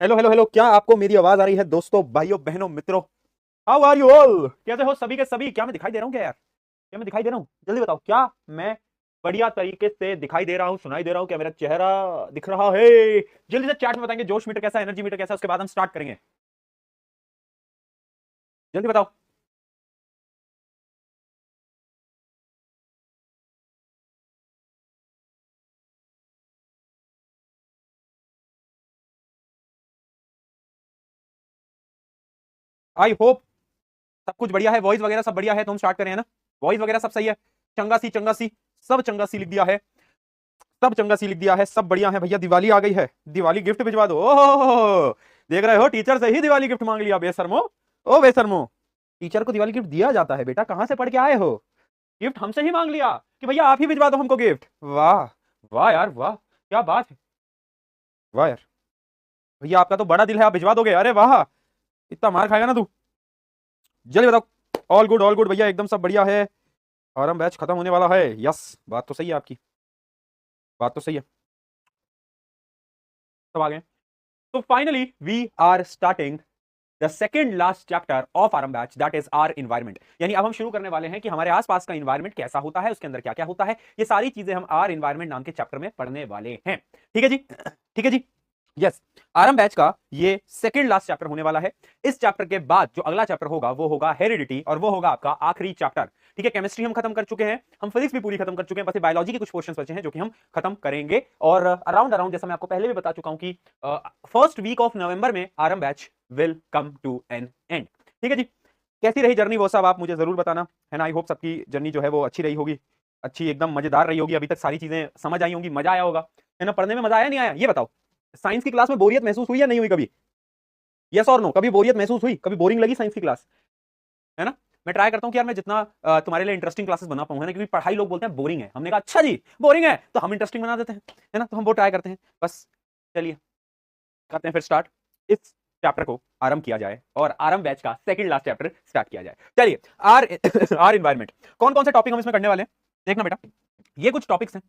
Hello hello hello, क्या आपको मेरी आवाज आ रही है दोस्तों, भाइयों, बहनों, मित्रों? How are you all? कैसे हो सभी के सभी? क्या मैं दिखाई दे रहा हूँ क्या यार? क्या मैं दिखाई दे रहा हूँ? जल्दी बताओ, क्या मैं बढ़िया तरीके से दिखाई दे रहा हूँ, सुनाई दे रहा हूँ? क्या मेरा चेहरा दिख रहा है? जल्दी से चैट में बताएंगे जोश मीटर कैसा है, एनर्जी मीटर कैसा है, उसके बाद हम स्टार्ट करेंगे। जल्दी बताओ। आई होप सब कुछ बढ़िया है, वॉइस वगैरह सब बढ़िया है, तो हम स्टार्ट करें, है ना? वॉइस वगैरह सब सही है। चंगा सी सब चंगा सी लिख दिया है। सब चंगा सी लिख दिया है, सब बढ़िया है भैया। दिवाली आ गई है, दिवाली गिफ्ट भिजवा दो। ओहो, देख रहे हो, टीचर से ही दिवाली गिफ्ट मांग लिया बेशर्मो। ओ बेशर्मो, टीचर को दिवाली गिफ्ट दिया जाता है बेटा? कहां से पढ़ के आए हो? गिफ्ट हमसे ही मांग लिया कि भैया आप ही भिजवा दो हमको गिफ्ट। वाह, वाह यार वाह, क्या बात है। वाह यार, भैया आपका तो बड़ा दिल है, आप भिजवा दोगे? अरे वाह, इतना मार खाएगा ना तू। जल्दी बताओ। ऑल गुड भैया, एकदम सब बढ़िया है। आरम बैच खत्म होने वाला है। यस, बात तो सही है आपकी, बात तो सही है। सब आ गए। तो finally we are starting the second last chapter of Aarambh batch, that is our environment. यानी अब हम शुरू करने वाले हैं कि हमारे आसपास का इन्वायरमेंट कैसा होता है, उसके अंदर क्या क्या होता है, ये सारी चीजें हम आर इन्वायरमेंट नाम के चैप्टर में पढ़ने वाले हैं। ठीक है जी, ठीक है जी। यस, आरम बैच का ये सेकंड लास्ट चैप्टर होने वाला है। इस चैप्टर के बाद जो अगला चैप्टर होगा वो होगा हेरिडिटी, और वो होगा आपका आखिरी चैप्टर। ठीक है, केमिस्ट्री हम खत्म कर चुके हैं, हम फिजिक्स भी पूरी खत्म कर चुके हैं, बस बायोलॉजी के कुछ क्वेश्चंस बचे हैं जो कि हम खत्म करेंगे। और अराउंड अराउंड जैसा मैं आपको पहले भी बता चुका हूं कि फर्स्ट वीक ऑफ नवंबर में Aarambh batch will come to an end. ठीक है जी। कैसी रही जर्नी वो सब आप मुझे जरूर बताना, है ना? आई होप सबकी जर्नी जो है वो अच्छी रही होगी, अच्छी एकदम मजेदार रही होगी, अभी तक सारी चीजें समझ आई होंगी, मजा आया होगा, है ना? पढ़ने में मजा आया नहीं आया ये बताओ? साइंस की क्लास में बोरियत महसूस हुई या नहीं हुई कभी? यस और नो, कभी बोरियत महसूस हुई? कभी बोरिंग लगी साइंस की क्लास? है ना? मैं ट्राई करता हूँ कि यार मैं जितना तुम्हारे लिए इंटरेस्टिंग क्लासेस बना पाऊँ, है ना? क्योंकि पढ़ाई लोग बोलते हैं बोरिंग है, हमने कहा अच्छा जी बोरिंग है तो हम इंटरेस्टिंग बना देते हैं, है ना? तो हम वो ट्राई करते हैं बस। चलिए करते हैं फिर स्टार्ट। इस चैप्टर को आरंभ किया जाए और आरंभ बैच का सेकंड लास्ट चैप्टर स्टार्ट किया जाए। चलिए, आर आर इन्वायरमेंट। कौन कौन से टॉपिक हम इसमें करने वाले हैं देखना बेटा। ये कुछ टॉपिक्स हैं।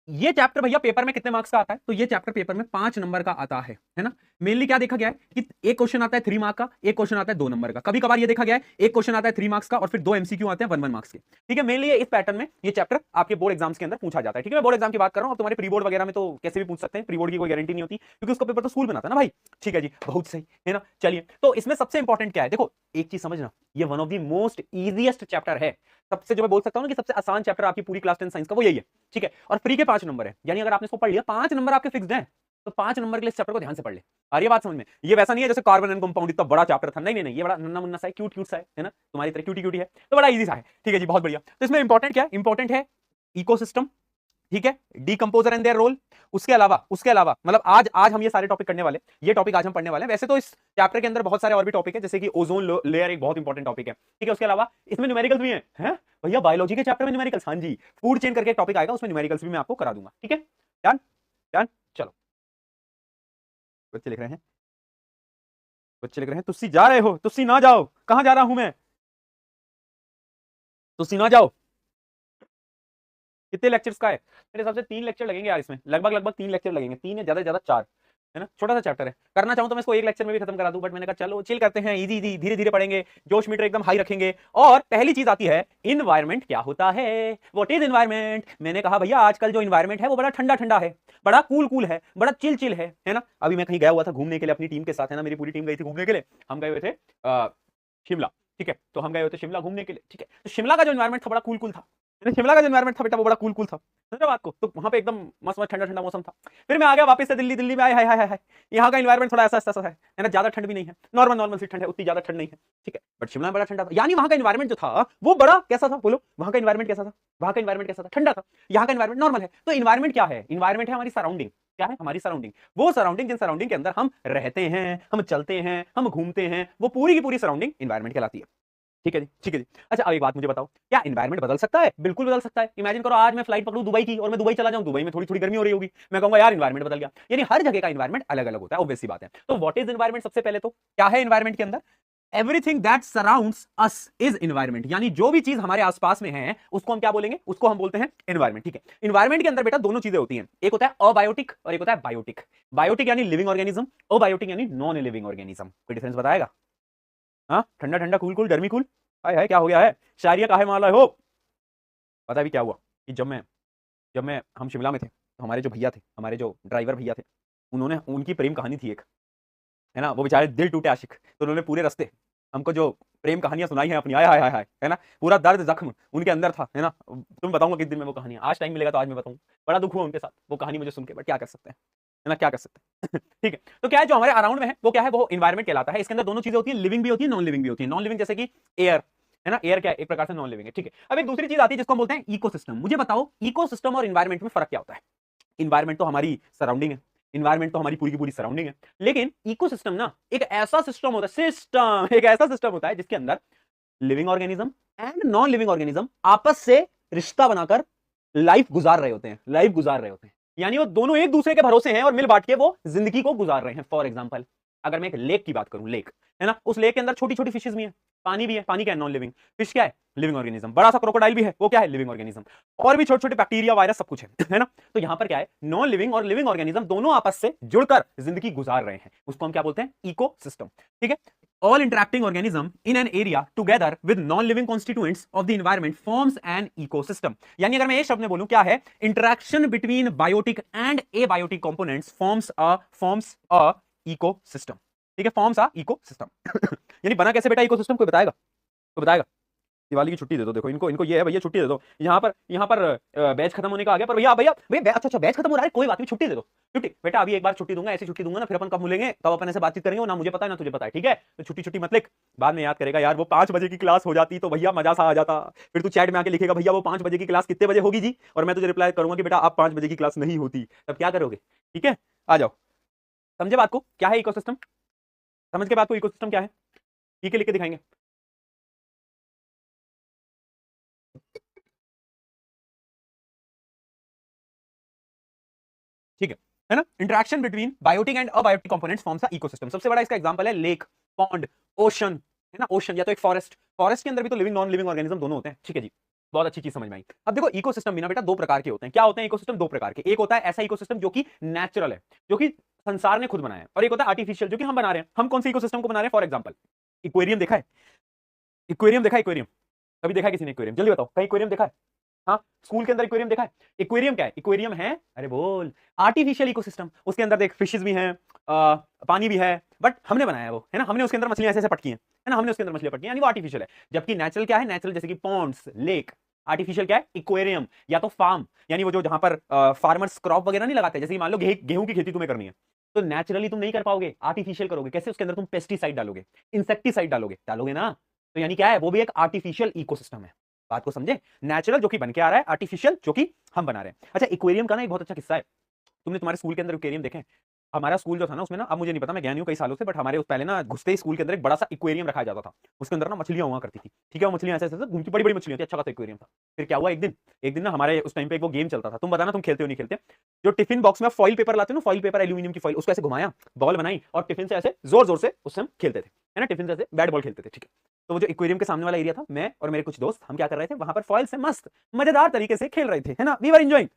ये चैप्टर भैया पेपर में कितने मार्क्स का आता है? तो ये चैप्टर पेपर में 5 नंबर का आता है ना? मेनली क्या देखा गया है कि एक क्वेश्चन आता है 3 मार्क का, एक क्वेश्चन आता है 2 नंबर का। कभी कभार ये देखा गया है एक क्वेश्चन आता है 3 मार्क्स का और फिर 2 MCQ आते हैं 1 1 मार्क्स के। ठीक है, मेनली इस पैटर्न में ये चैप्टर आपके बोर्ड एग्जाम्स के अंदर पूछा जाता है। ठीक है, मैं बोर्ड एग्जाम की बात कर रहा हूं, अब तुम्हारे प्री बोर्ड वगैरह में तो कैसे भी पूछ सकते हैं, प्री बोर्ड की कोई गारंटी नहीं होती क्योंकि उसका पेपर तो स्कूल बनाता है ना भाई। ठीक है जी, बहुत सही, है ना? चलिए, तो इसमें सबसे इंपॉर्टेंट क्या है देखो, एक चीज समझना, ये one of the most easiest chapter है। सबसे जो मैं बोल सकता हूं ना कि सबसे आसान चैप्टर आपकी पूरी क्लास 10 साइंस का वो यही है। ठीक है, और फ्री के 5 नंबर है, यानी अगर आपने इसको पढ़ लिया 5 नंबर आपके फिक्स्ड हैं, तो 5 नंबर के लिए इस चैप्टर को ध्यान से पढ़ ले। आ रही है बात समझ में? ये वैसा नहीं है जैसे कार्बन एंड कंपाउंड इतना बड़ा चैप्टर था, नहीं नहीं नहीं, ये बड़ा नन्ना मुन्ना सा है, क्यूट क्यूट सा है ना? तुम्हारी तरह क्यूटी क्यूटी है, तो बड़ा इजी सा है। ठीक है जी, बहुत बढ़िया। तो इसमें इंपॉर्टेंट क्या है? इंपॉर्टेंट है इकोसिस्टम, ठीक है, डीकंपोजर एंड देयर रोल। उसके अलावा मतलब आज आज हम ये सारे टॉपिक करने वाले, ये टॉपिक आज हम पढ़ने वाले हैं। वैसे तो इस चैप्टर के अंदर बहुत सारे और भी टॉपिक है, जैसे कि ओजोन लेयर एक बहुत इंपॉर्टेंट टॉपिक है। ठीक है, उसके अलावा इसमें न्यूमेरिकल्स भी हैं भैया, बायोलॉजी के चैप्टर में न्यूमेरिकल्स, हाँ जी। फूड चेन करके एक टॉपिक आएगा, उसमें न्यूमेरिकल्स भी मैं आपको करा दूंगा। ठीक है, डन डन। चलो, बच्चे लिख रहे हैं, बच्चे लिख रहे हैं तुस्सी जा रहे हो? तुस्सी ना जाओ, कहां जा रहा हूं मैं? तुस्सी ना जाओ। कितने लेक्चर्स का है? मेरे हिसाब से 3 लेक्चर लगेंगे यार इसमें, लगभग लगभग 3 लेक्चर लगेंगे, 3 या ज्यादा से ज्यादा 4, है ना? छोटा सा चैप्टर है, करना चाहूं तो मैं इसको एक लेक्चर में भी खत्म करा दूं, बट मैंने कहा चलो चिल करते हैं, इजी इजी धीरे धीरे पढ़ेंगे, जोश मीटर एकदम हाई रखेंगे। और पहली चीज आती है इन्वायरमेंट क्या होता है, व्हाट इज इन्वायरमेंट। मैंने कहा भैया आजकल जो इन्वायरमेंट है वो बड़ा ठंडा ठंडा है, बड़ा कूल कूल है, बड़ा चिल चिल है ना? अभी मैं कहीं गया हुआ था घूमने के लिए अपनी टीम के साथ, है ना? मेरी पूरी टीम गई थी घूमने के लिए, हम गए हुए थे शिमला। ठीक है, तो हम गए हुए थे शिमला घूमने के लिए। ठीक है, तो शिमला का जो इन्वायरमेंट था बड़ा कूल कूल था, शिमला का जो एनवायरमेंट था बेटा वो बड़ा कूल कूल था, समझ बात को? तो वहां पे एकदम मस्त मस्त ठंडा ठंडा मौसम था। फिर मैं आ गया वापस से दिल्ली, दिल्ली में आए, हाय हाय हाय हाय, यहाँ का एनवायरमेंट थोड़ा ऐसा ऐसा है ना? ज्यादा ठंड भी नहीं है, नॉर्मल नॉर्मल सी ठंड है, उतनी ज्यादा ठंड नहीं है। ठीक है, बट शिमला में बड़ा ठंडा था, यानी वहां का एनवायरमेंट जो था वो बड़ा कैसा था बोलो? वहां का एनवायरमेंट कैसा था? वहां का एनवायरमेंट कैसा था? ठंडा था। यहाँ का एनवायरमेंट नॉर्मल है। तो एनवायरमेंट क्या है? एनवायरमेंट है हमारी सराउंडिंग। क्या है? हमारी सराउंडिंग। वो सराउंडिंग जिन सराउंडिंग के अंदर हम रहते हैं, हम चलते हैं, हम घूमते हैं, वो पूरी की पूरी सराउंडिंग एनवायरमेंट कहलाती है। ठीक है जी, ठीक है जी। अच्छा, अब एक बात मुझे बताओ, क्या एनवायरमेंट बदल सकता है? बिल्कुल बदल सकता है। इमेजिन करो आज मैं फ्लाइट पकड़ूं दुबई की और मैं दुबई चला जाऊं, दुबई में थोड़ी थोड़ी गर्मी हो रही होगी, मैं कहूंगा यार एनवायरमेंट बदल गया। यानी हर जगह का एनवायरमेंट अलग अलग होता है, ऑब्वियस सी बात है। तो व्हाट इज एनवायरमेंट? सबसे पहले तो क्या है एनवायरमेंट के अंदर? Everything that surrounds us is environment, यानी जो भी चीज हमारे आसपास में है उसको हम क्या बोलेंगे, उसको हम बोलते हैं एनवायरमेंट। ठीक है, इन्वायरमेंट के अंदर बेटा दोनों चीजें होती हैं, एक होता है अबायोटिक और एक होता है बायोटिक। बायोटिक यानी लिविंग ऑर्गेनिज्म, अबायोटिक यानी नॉन लिविंग ऑर्गेनिज्म। कोई डिफरेंस बताएगा? हाँ, ठंडा ठंडा कूल कूल गर्मी कूल, हाय हाय क्या हो गया है, शायरिया काहे मार रहे हो? पता है भी क्या हुआ कि जब मैं हम शिमला में थे तो हमारे जो भैया थे, हमारे जो ड्राइवर भैया थे, उन्होंने उनकी प्रेम कहानी थी एक, है ना, वो बेचारे दिल टूटे आशिक, तो उन्होंने पूरे रास्ते हमको जो प्रेम कहानियां सुनाई है अपनी, आय हाय हाय हाय, है ना, पूरा दर्द जख्म उनके अंदर था, है ना। तुम बताऊंगा किस दिन में वो कहानियां, आज टाइम मिलेगा तो आज मैं बताऊंगा। बड़ा दुख हुआ उनके साथ वो कहानी मुझे सुन के, बट क्या कर सकते हैं, है ना, क्या कर सकते हैं। ठीक है, तो क्या है जो हमारे अराउंड में है वो क्या है, वो इन्वायरमेंट कहलाता है। इसके अंदर दोनों चीजें होती है, लिविंग भी होती है, नॉन लिविंग भी होती है। नॉन लिविंग जैसे कि एयर, है ना, एयर क्या है, एक प्रकार से नॉन लिविंग है। ठीक है, अब एक दूसरी चीज आती है जिसको हम बोलते हैं इकोसिस्टम। मुझे बताओ इकोसिस्टम और इन्वायरमेंट में फर्क क्या होता है? इन्वायरमेंट तो हमारी सराउंडिंग है, इन्वायरमेंट तो हमारी पूरी की पूरी सराउंडिंग है, लेकिन इकोसिस्टम ना एक ऐसा सिस्टम होता है, सिस्टम एक ऐसा सिस्टम होता है जिसके अंदर living organism and non living organism आपस से रिश्ता बनाकर लाइफ गुजार रहे होते हैं, लाइफ गुजार रहे होते हैं। यानी वो दोनों एक दूसरे के भरोसे हैं और मिल बांट के वो जिंदगी को गुजार रहे हैं। फॉर एग्जाम्पल, अगर मैं एक लेक की बात करूं, लेक, है ना, उस लेक के अंदर छोटी छोटी फिशेज भी है, पानी भी है, पानी क्या है, नॉन लिविंग, फिश क्या है, लिविंग ऑर्गेनिज्म, बड़ा सा क्रोकोडाइल भी है, वो क्या है, लिविंग ऑर्गेनिज्म, और भी छोटे छोटे बैक्टीरिया वायरस सब कुछ है ना। तो यहां पर क्या है, नॉन लिविंग और लिविंग ऑर्गेनिज्म दोनों आपस से जुड़कर जिंदगी गुजार रहे हैं, उसको हम क्या बोलते हैं, इकोसिस्टम। ठीक है, all interacting organism in an area together with non-living constituents of the environment forms an ecosystem। यानी अगर मैं एक शब्द में बोलूं क्या है, interaction between biotic and abiotic components forms a ecosystem। ठीक है, forms a ecosystem। यानी बना कैसे बेटा इकोसिस्टम, कोई बताएगा? कोई बताएगा? दिवाली की छुट्टी दे दो, देखो इनको इनको ये है भैया, छुट्टी दे दो, यहाँ पर बैच खत्म होने का आ गया, पर भैया भैया भैया अच्छा अच्छा बैच खत्म हो रहा है, कोई बात नहीं, छुट्टी दे दो, छुट्टी बेटा, अभी एक बार छुट्टी दूंगा, ऐसी छुट्टी दूंगा ना, फिर अपन कब मिलेंगे तब अपन ऐसे बातचीत करेंगे, ना मुझे पता है ना तुझे पता है, ठीक है, तो छुट्टी छुट्टी मत लिख, बाद में याद करेगा यार वो 5 बजे की क्लास हो जाती तो भैया मजा सा आ जाता। फिर तू चैट में आके लिखेगा भैया वो 5 बजे की क्लास कितने बजे होगी जी, और मैं तुझे रिप्लाई करूंगा कि बेटा अब 5 बजे की क्लास नहीं होती, तब क्या करोगे? ठीक है, आ जाओ, समझे बात को, क्या है इकोसिस्टम? समझ के बात को, इकोसिस्टम क्या है, ठीक है, लिख के दिखाएंगे। ठीक है ना, interaction between biotic and abiotic components forms a ecosystem. सबसे बड़ा इसका एग्जांपल है लेक, पॉन्ड, ओशन, है ना, ओशन या तो एक फॉरेस्ट, फॉरेस्ट के अंदर भी तो लिविंग नॉन लिविंग ऑर्गेनिज्म दोनों होते हैं। ठीक है जी, बहुत अच्छी चीज समझ में आई। अब देखो इकोसिस्टम भी ना बेटा दो प्रकार के होते हैं। क्या होते हैं इकोसिस्टम? दो प्रकार के, एक होता है ऐसा इकोसिस्टम जो कि नेचुरल है, जो कि संसार ने खुद बनाया है, और एक होता है आर्टिफिशियल जो कि हम बना रहे हैं। हम कौन सी इकोसिस्टम को बना रहे हैं? फॉर एग्जाम्पल इक्वेरियम देखा है, इक्वेरियम देखा है, इक्वेरियम कभी देखा है किसी ने इक्वेरियम? जल्दी बताओ, कहीं इक्वेरियम देखा है? हाँ, स्कूल के अंदर इक्वेरियम देखा है? इक्वेरियम क्या है? इक्वेरियम है, अरे बोल, आर्टिफिशियल इकोसिस्टम। उसके अंदर देख फिशेस भी हैं, पानी भी है, बट हमने बनाया है वो, है ना, हमने उसके अंदर मछलियां ऐसे ऐसे पटकी हैं, है ना, हमने उसके अंदर मछलियां पटकी हैं, यानी वो आर्टिफिशियल है। जबकि नेचुरल क्या है? नेचुरल जैसे कि पॉन्ड्स, लेक। आर्टिफिशियल क्या है? इक्वेरियम या तो फार्म, यानी वो जो जहां पर फार्मर्स क्रॉप वगैरह नहीं लगाते, जैसे कि मान लो गेहूं की खेती तुम्हें करनी है, तो नेचुरली तुम नहीं कर पाओगे, आर्टिफिशियल करोगे। कैसे? उसके अंदर तुम पेस्टिसाइड डालोगे, इंसेक्टिसाइड डालोगे, डालोगे ना, तो यानी क्या है, वो भी एक आर्टिफिशियल इकोसिस्टम है। बात को समझे, नेचुरल जो कि बन के आ रहा है, आर्टिफिशियल जो कि हम बना रहे हैं। अच्छा, इक्वेरियम का ना एक बहुत अच्छा किस्सा है, तुमने तुम्हारे स्कूल के अंदर इक्वेरियम देखे? हमारा स्कूल जो था ना उसमें ना, अब मुझे नहीं पता, मैं गया नहीं हूं कई सालों से, बट हमारे उस पहले ना घुसते ही स्कूल के अंदर एक बड़ा सा इक्वेरियम रखा जाता था। उसके अंदर ना मछलियां हुआ करती थी। ठीक है, वो मछलियां ऐसे ऐसे घूमती, बड़ी बड़ी मछलियां थी, अच्छा खासा इक्वेरियम था। फिर क्या हुआ, एक दिन ना हमारे उस टाइम पे एक वो गेम चलता था, तुम बताना तुम खेलते हो नहीं खेलते, जो टिफिन बॉक्स में फॉइल पेपर लाते हो ना, फॉइल पेपर, एल्यूमिनियम की फॉइल, उसको ऐसे घुमाया, बॉल बनाई और टिफिन से ऐसे जोर जोर से उससे हम खेलते थे, है ना, टिफिन से ऐसे बैट बॉल खेलते थे। ठीक है, तो वो जो इक्वेरियम के सामने वाला एरिया था, मैं और मेरे कुछ दोस्त हम क्या कर रहे थे, वहां पर फॉइल से मस्त मजेदार तरीके से खेल रहे थे, है ना, वी वर एंजॉयिंग।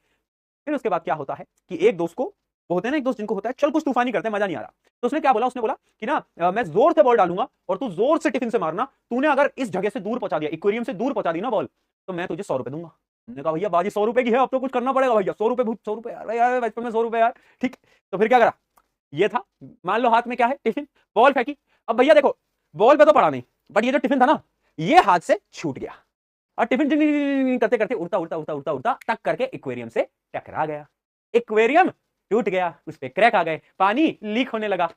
फिर उसके बाद क्या होता है कि एक दोस्त को, वो होते हैं ना एक दोस्त जिनको होता है चल कुछ तूफानी करते हैं, मजा नहीं आ रहा, तो उसने क्या बोला, उसने बोला कि ना मैं जोर से बॉल डालूंगा और तू जोर से टिफिन से मारना, तूने अगर इस जगह से दूर पहुंचा दिया, इक्वेरियम से दूर पहुंचा दी ना बॉल, तो मैं तुझे 100 रुपए दूंगा। मैंने कहा भैया बाजी 100 रुपए की है, अब तो कुछ करना पड़ेगा भैया, 100 रुपए, 100 रुपए यार, यार बचपन में 100 रुपए यार। ठीक, तो फिर क्या करा, ये था, मान लो हाथ में क्या है, टिफिन, बॉल फेंकी। अब भैया देखो, बॉल पे तो पड़ा नहीं, बट ये जो टिफिन था ना, ये हाथ से छूट गया, और टिफिन करते करते उड़ता उड़ता उड़ता उड़ता उड़ता टक करके इक्वेरियम से टकरा गया। इक्वेरियम टूट गया, उस पे क्रैक आ गए, पानी लीक होने लगा।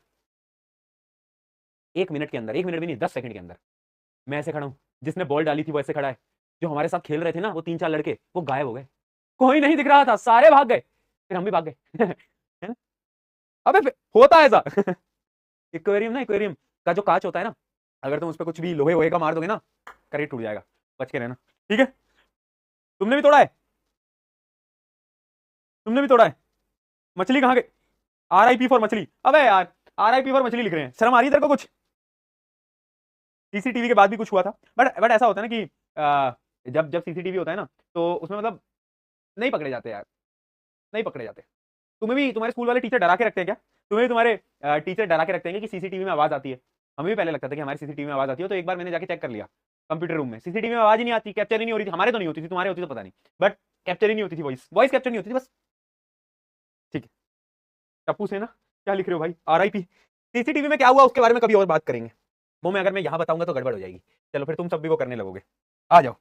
1 मिनट के अंदर, 1 मिनट भी नहीं, 10 सेकंड के अंदर मैं ऐसे खड़ा हूं, जिसने बॉल डाली थी वो ऐसे खड़ा है, जो हमारे साथ खेल रहे थे ना वो 3-4 लड़के, वो गायब हो गए, कोई नहीं दिख रहा था, सारे भाग गए, फिर हम भी भाग गए। है ना, अबे होता है ऐसा। इक्वेरियम ना, इक्वेरियम का जो कांच होता है ना, अगर तुम उस पर कुछ भी लोहे वोहे का मार दोगे ना, करीब टूट जाएगा, बच के रहना। ठीक है, तुमने भी तोड़ा है, तुमने भी तोड़ा है। मछली कहाँ गई? RIP फॉर मछली, अबे यार RIP फॉर मछली लिख रहे हैं, शर्म आ रही है तेरे को कुछ? सीसीटीवी के बाद भी कुछ हुआ था, बट ऐसा होता है ना कि जब जब सीसीटीवी होता है ना, तो उसमें मतलब नहीं पकड़े जाते यार, नहीं पकड़े जाते। तुम्हें भी तुम्हारे स्कूल वाले टीचर डरा के रखते हैं क्या? तुम्हें भी तुम्हारे टीचर डरा के रखते हैं कि सीसीटीवी में आवाज आती है? हमें भी पहले लगता था कि हमारी सीसीटीवी में आवाज आती है, तो एक बार मैंने जाके चेक कर लिया कंप्यूटर रूम में, सीसीटीवी में आवाज ही नहीं आती, कैप्चर ही नहीं हो रही थी। हमारे तो नहीं होती थी, तुम्हारे होती तो पता नहीं, बट कैप्चर ही नहीं होती थी, वॉइस वॉइस कैप्चर नहीं होती थी बस। ठीक है, टप्पू से ना क्या लिख रहे हो भाई, आरआईपी। सीसीटीवी में क्या हुआ उसके बारे में कभी और बात करेंगे, वो मैं अगर मैं यहां बताऊंगा तो गड़बड़ हो जाएगी। चलो फिर तुम सब भी वो करने लगोगे, आ जाओ।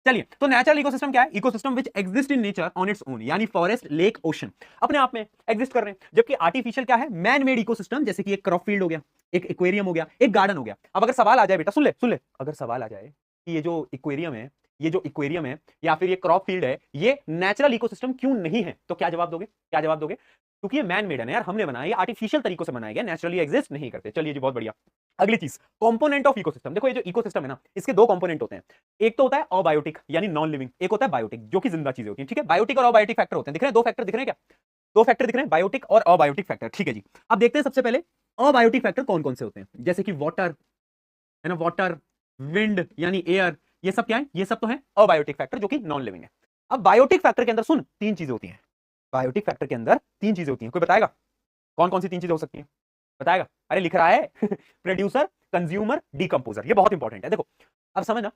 चलिए, तो नेचुरल इकोसिस्टम क्या है? Ecosystem which exist in nature on its own, यानी फॉरेस्ट, लेक, ओशन अपने आप में एग्जिस्ट कर रहे हैं। जबकि आर्टिफिशियल क्या है? मैन मेड इकोसिस्टम, जैसे कि एक क्रॉप फील्ड हो गया, एक एक्वेरियम हो गया, एक गार्डन हो गया। अब अगर सवाल आ जाए बेटा, सुन ले, अगर सवाल आ जाए कि ये जो इक्वेरियम है या फिर ये क्रॉप फील्ड है, ये नेचुरल इकोसिस्टम क्यों नहीं है, तो क्या जवाब दोगे? क्या जवाब दोगे? क्योंकि ये मैन मेड है यार, हमने बनाया, ये आर्टिफिशियल तरीकों से बनाया गया, नेचुरली एग्जिस्ट नहीं करते। चलिए जी, बहुत बढ़िया। अगली चीज, कंपोनेंट ऑफ इकोसिस्टम। देखो ये जो इकोसिस्टम है ना, इसके दो कंपोनेंट होते हैं। एक तो होता है अबायोटिक यानी नॉन लिविंग, एक होता है बायोटिक जो कि जिंदा चीजें होती हैं। ठीक है, बायोटिक और अबायोटिक फैक्टर होते हैं। दिख रहे हैं दो फैक्टर दिख रहे हैं क्या? दो फैक्टर दिख रहे हैं, बायोटिक और अबायोटिक फैक्टर। ठीक है जी, अब देखते हैं सबसे पहले अबायोटिक फैक्टर कौन कौन से होते हैं। जैसे कि वाटर है ना, वाटर, विंड यानी एयर, ये सब क्या है? ये सब तो है अबायोटिक फैक्टर जो कि नॉन लिविंग है। अब बायोटिक फैक्टर के अंदर सुन, तीन चीजें होती हैं। बायोटिक फैक्टर के अंदर तीन चीजें होती हैं, कोई बताएगा कौन कौन सी तीन चीजें हो सकती हैं? बताएगा? अरे लिख रहा है प्रोड्यूसर, कंज्यूमर, डीकंपोजर। ये बहुत इंपॉर्टेंट है, देखो अब समझना।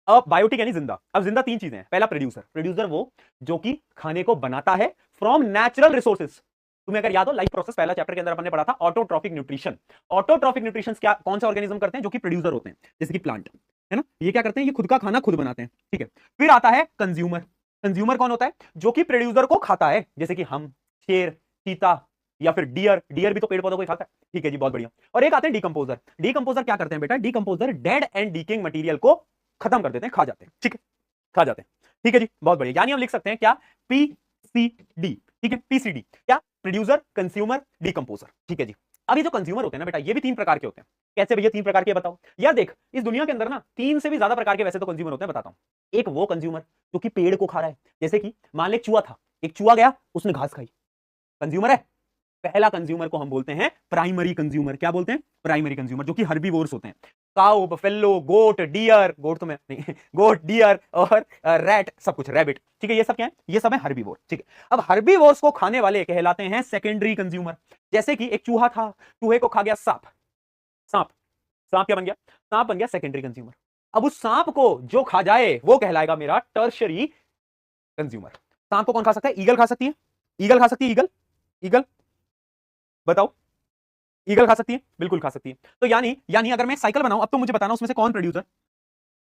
अब बायोटिक यानी जिंदा, अब जिंदा तीन चीजें हैं। पहला प्रोड्यूसर, प्रोड्यूसर वो जो कि खाने को बनाता है फ्रॉम नेचुरल रिसोर्सेज। तुम्हें अगर याद हो लाइफ प्रोसेस, पहला चैप्टर के अंदर अपने पढ़ा था ऑटोट्रॉफिक न्यूट्रिशन। ऑटोट्रॉफिक न्यूट्रिशन क्या, कौन सा ऑर्गेनिज्म करते हैं? जो कि प्रोड्यूसर होते हैं, जैसे कि प्लांट है ना, ये क्या करते हैं? ये खुद का खाना खुद बनाते हैं। ठीक है, फिर आता है कंज्यूमर। कंज्यूमर कौन होता है? जो कि प्रोड्यूसर को खाता है, जैसे कि हम, शेर, चीता या फिर डियर। डियर भी तो पेड़ पौधों को खाता है। ठीक है जी, बहुत बढ़िया। और एक आते हैं डीकंपोजर। डीकंपोजर क्या करते हैं बेटा? Decomposer dead and decaying material को खत्म कर देते हैं, खा जाते हैं। ठीक है, खा जाते हैं। ठीक है जी, बहुत बढ़िया। यानी हम लिख सकते हैं क्या? पीसीडी। ठीक है, पीसीडी क्या? Producer, consumer, decomposer. ठीक है जी। अब ये जो कंज्यूमर होते हैं ना बेटा, ये भी तीन प्रकार के होते हैं। कैसे भैया तीन प्रकार के? बताओ यार। देख, इस दुनिया के अंदर ना तीन से भी ज्यादा प्रकार के वैसे तो कंज्यूमर होते हैं, बताता हूं। एक वो कंज्यूमर जो कि पेड़ को खा रहा है, जैसे कि मान ले चूहा था, एक चूहा गया, उसने घास खाई, कंज्यूमर है। पहला कंज्यूमर को हम बोलते हैं प्राइमरी कंज्यूमर। क्या बोलते हैं? प्राइमरी कंज्यूमर, जो कि हर्बीवोर्स होते हैं। काऊ, बफेलो, गोट, डियर, गोट तो मैं नहीं गोट, डियर और रैट, सब कुछ, रैबिट। ठीक है, ये सब क्या है? ये सब है हर्बीवोर। ठीक है, अब हर्बीवोर्स को खाने वाले कहलाते हैं सेकेंडरी कंज्यूमर। जैसे कि एक चूहा था, चूहे को खा गया सांप, सांप, सांप क्या बन गया? सांप बन गया सेकेंडरी कंज्यूमर। अब उस सांप को जो खा जाए वो कहलाएगा मेरा टर्शरी कंज्यूमर। सांप को कौन खा सकता है? ईगल खा सकती है, ईगल खा सकती है, ईगल, ईगल बताओ, ईगल खा सकती है? बिल्कुल खा सकती है। तो यानी यानी अगर मैं साइकिल बनाऊं, अब तो मुझे बताना उसमें से कौन प्रोड्यूसर?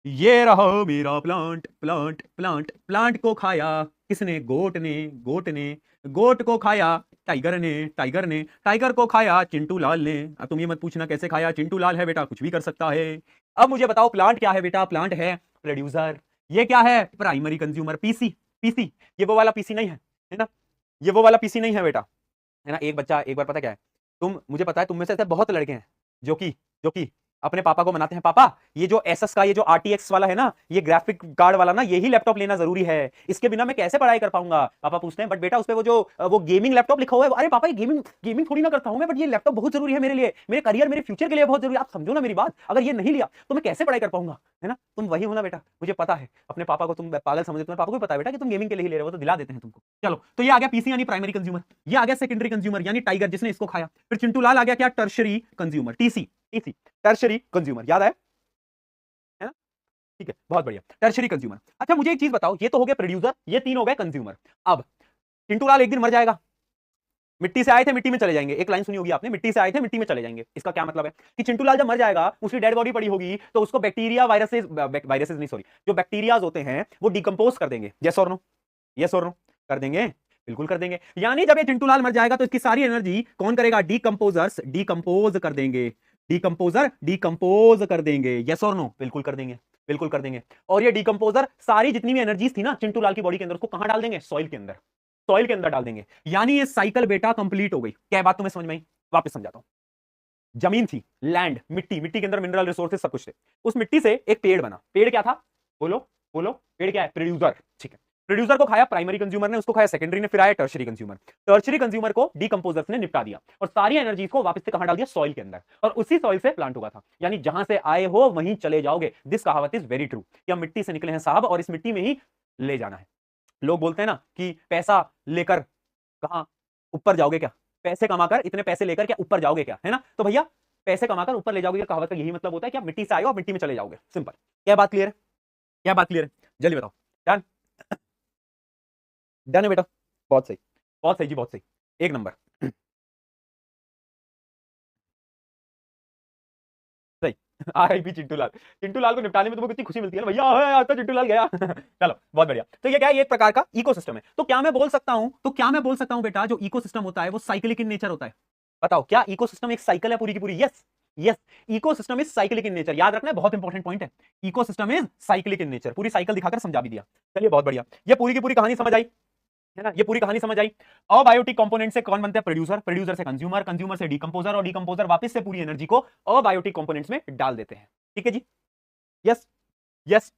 ये रहा मेरा प्लांट, प्लांट, प्लांट। प्लांट को खाया किसने? गोट ने, गोट ने। गोट को खाया टाइगर ने, टाइगर ने। टाइगर को खाया चिंटू लाल ने। अब तुम ये मत पूछना कैसे खाया, चिंटू लाल है बेटा, कुछ भी कर सकता है। अब मुझे बताओ प्लांट क्या है बेटा? प्लांट है प्रोड्यूसर। ये क्या है? Primary consumer. पीसी, पीसी ये वो वाला पीसी नहीं है ना, ये वो वाला पीसी नहीं है बेटा, है ना। एक बच्चा एक बार, पता क्या है, तुम, मुझे पता है तुम में से ऐसे बहुत लड़के हैं जो कि अपने पापा को मनाते हैं, पापा ये जो एसएस का ये जो आरटीएक्स वाला है ना, ये ग्राफिक कार्ड वाला ना, यही लैपटॉप लेना जरूरी है, इसके बिना मैं कैसे पढ़ाई कर पाऊंगा? पापा पूछते हैं बट बेटा उस पे वो गेमिंग लैपटॉप लिखा हुआ है। अरे पापा ये गेमिंग गेमिंग थोड़ी ना करता हूं मैं, बट ये लैपटॉप बहुत जरूरी है मेरे लिए, मेरे करियर, मेरे फ्यूचर के लिए बहुत जरूरी है। आप समझो ना मेरी बात, अगर ये नहीं लिया तो मैं कैसे पढ़ाई कर पाऊंगा, है ना। तुम वही हो ना बेटा, मुझे पता है। अपने पापा को तुम पागल समझते, तुम्हारे पापा को भी पता है बेटा कि तुम गेमिंग के लिए ही ले रहे हो, तो दिला देते हैं तुमको। चलो, तो ये आ गया पीसी यानी प्राइमरी कंज्यूमर। ये आ गया सेकेंडरी कंज्यूमर यानी टाइगर जिसने इसको खाया। फिर चिंटू लाल आ गया क्या? Tertiary consumer, TC, TC tertiary consumer, याद है ना? ठीक है, बहुत बढ़िया, टर्शरी कंज्यूमर। अच्छा मुझे एक चीज बताओ, ये तो हो गया प्रोड्यूसर, ये तीन हो गए कंज्यूमर। अब चिंटू लाल एक दिन मर जाएगा, मिट्टी से आए थे मिट्टी में चले जाएंगे। एक लाइन सुनी होगी आपने, मिट्टी से आए थे मिट्टी में चले जाएंगे। इसका क्या मतलब है? कि चिंटू लाल जब मर जाएगा, उसकी डेड बॉडी पड़ी होगी, तो उसको बैक्टीरिया, वायरसेस, वायरसेस नहीं सॉरी, जो बैक्टीरियाज होते हैं वो डिकम्पोज कर देंगे। यस और नो? यस और नो? कर देंगे, बिल्कुल कर देंगे। यानी जब ये चिंटू लाल मर जाएगा तो इसकी सारी एनर्जी कौन करेगा? डीकंपोजर्स डीकंपोज कर देंगे, डीकंपोजर डीकंपोज कर देंगे। यस और नो? बिल्कुल कर देंगे, बिल्कुल कर देंगे। और ये डीकंपोजर सारी जितनी भी एनर्जीज थी ना चिंटू लाल की बॉडी के अंदर, उसको कहां डाल देंगे? सॉइल के अंदर, सॉइल के अंदर डाल देंगे। यानी ये साइकिल बेटा कंप्लीट हो गई। क्या बात तुम्हें समझ में आई? वापस समझाता हूं। जमीन थी, लैंड, मिट्टी, मिट्टी के अंदर मिनरल रिसोर्सेज सब कुछ थे। उस मिट्टी से एक पेड़ बना। पेड़ क्या था? बोलो बोलो, पेड़ क्या है? प्रोड्यूसर। ठीक है, प्रोड्यूसर को खाया प्राइमरी कंज्यूमर ने, उसको खाया सेकेंडरी ने, फिर आया टर्शरी कंज्यूमर। टर्शरी कंज्यूमर को डीकंपोजर्स ने निपटा दिया और सारी एनर्जी को वापस से कहां डाल दिया? सॉइल के अंदर, और उसी सॉइल से प्लांट होगा था। यानी जहां से आए हो वहीं चले जाओगे। दिस कहावत इज वेरी ट्रू कि हम मिट्टी से निकले हैं साहब और इस मिट्टी में ही ले जाना है। लोग बोलते हैं ना कि पैसा लेकर कहां ऊपर जाओगे क्या, पैसे कमाकर इतने पैसे लेकर क्या ऊपर जाओगे क्या, है ना? तो भैया पैसे कमाकर ऊपर ले जाओगे, कहावत का यही मतलब होता है कि आप मिट्टी से आए हो, आप मिट्टी में चले जाओगे। सिंपल। क्या बात क्लियर है? क्या बात क्लियर है? जल्दी बताओ। डन? डन है बेटा? बहुत सही, बहुत सही जी, बहुत सही, एक नंबर। सही। आरआईपी चिंटू लाल। चिंटू लाल को निपटाने में तुमको कितनी खुशी मिलती है ना भैया, आज तो चिंटू लाल गया। चलो बहुत बढ़िया। तो ये क्या है? ये एक प्रकार का इकोसिस्टम है। तो क्या मैं बोल सकता हूं, बेटा जो इकोसिस्टम होता है वो साइक्लिक इन नेचर होता है? बताओ, क्या इकोसिस्टम एक साइकिल है पूरी की पूरी? Yes, yes, ecosystem is cyclic in nature. याद रखना है, बहुत इंपॉर्टेंट पॉइंट है। Ecosystem is cyclic in nature. पूरी साइकिल दिखाकर समझा भी दिया। चलिए बहुत बढ़िया, ये पूरी की पूरी कहानी समझ आई, है ना? ये पूरी कहानी समझ आई। अबायोटिक कंपोनेंट से कौन बनता है? प्रोड्यूसर, प्रोड्यूसर से कंज्यूमर, कंज्यूमर से डीकंपोजर, और डीकंपोजर वापस से पूरी एनर्जी को अबायोटिक कंपोनेंट्स में डाल देते हैं। ठीक है जी? यस, यस,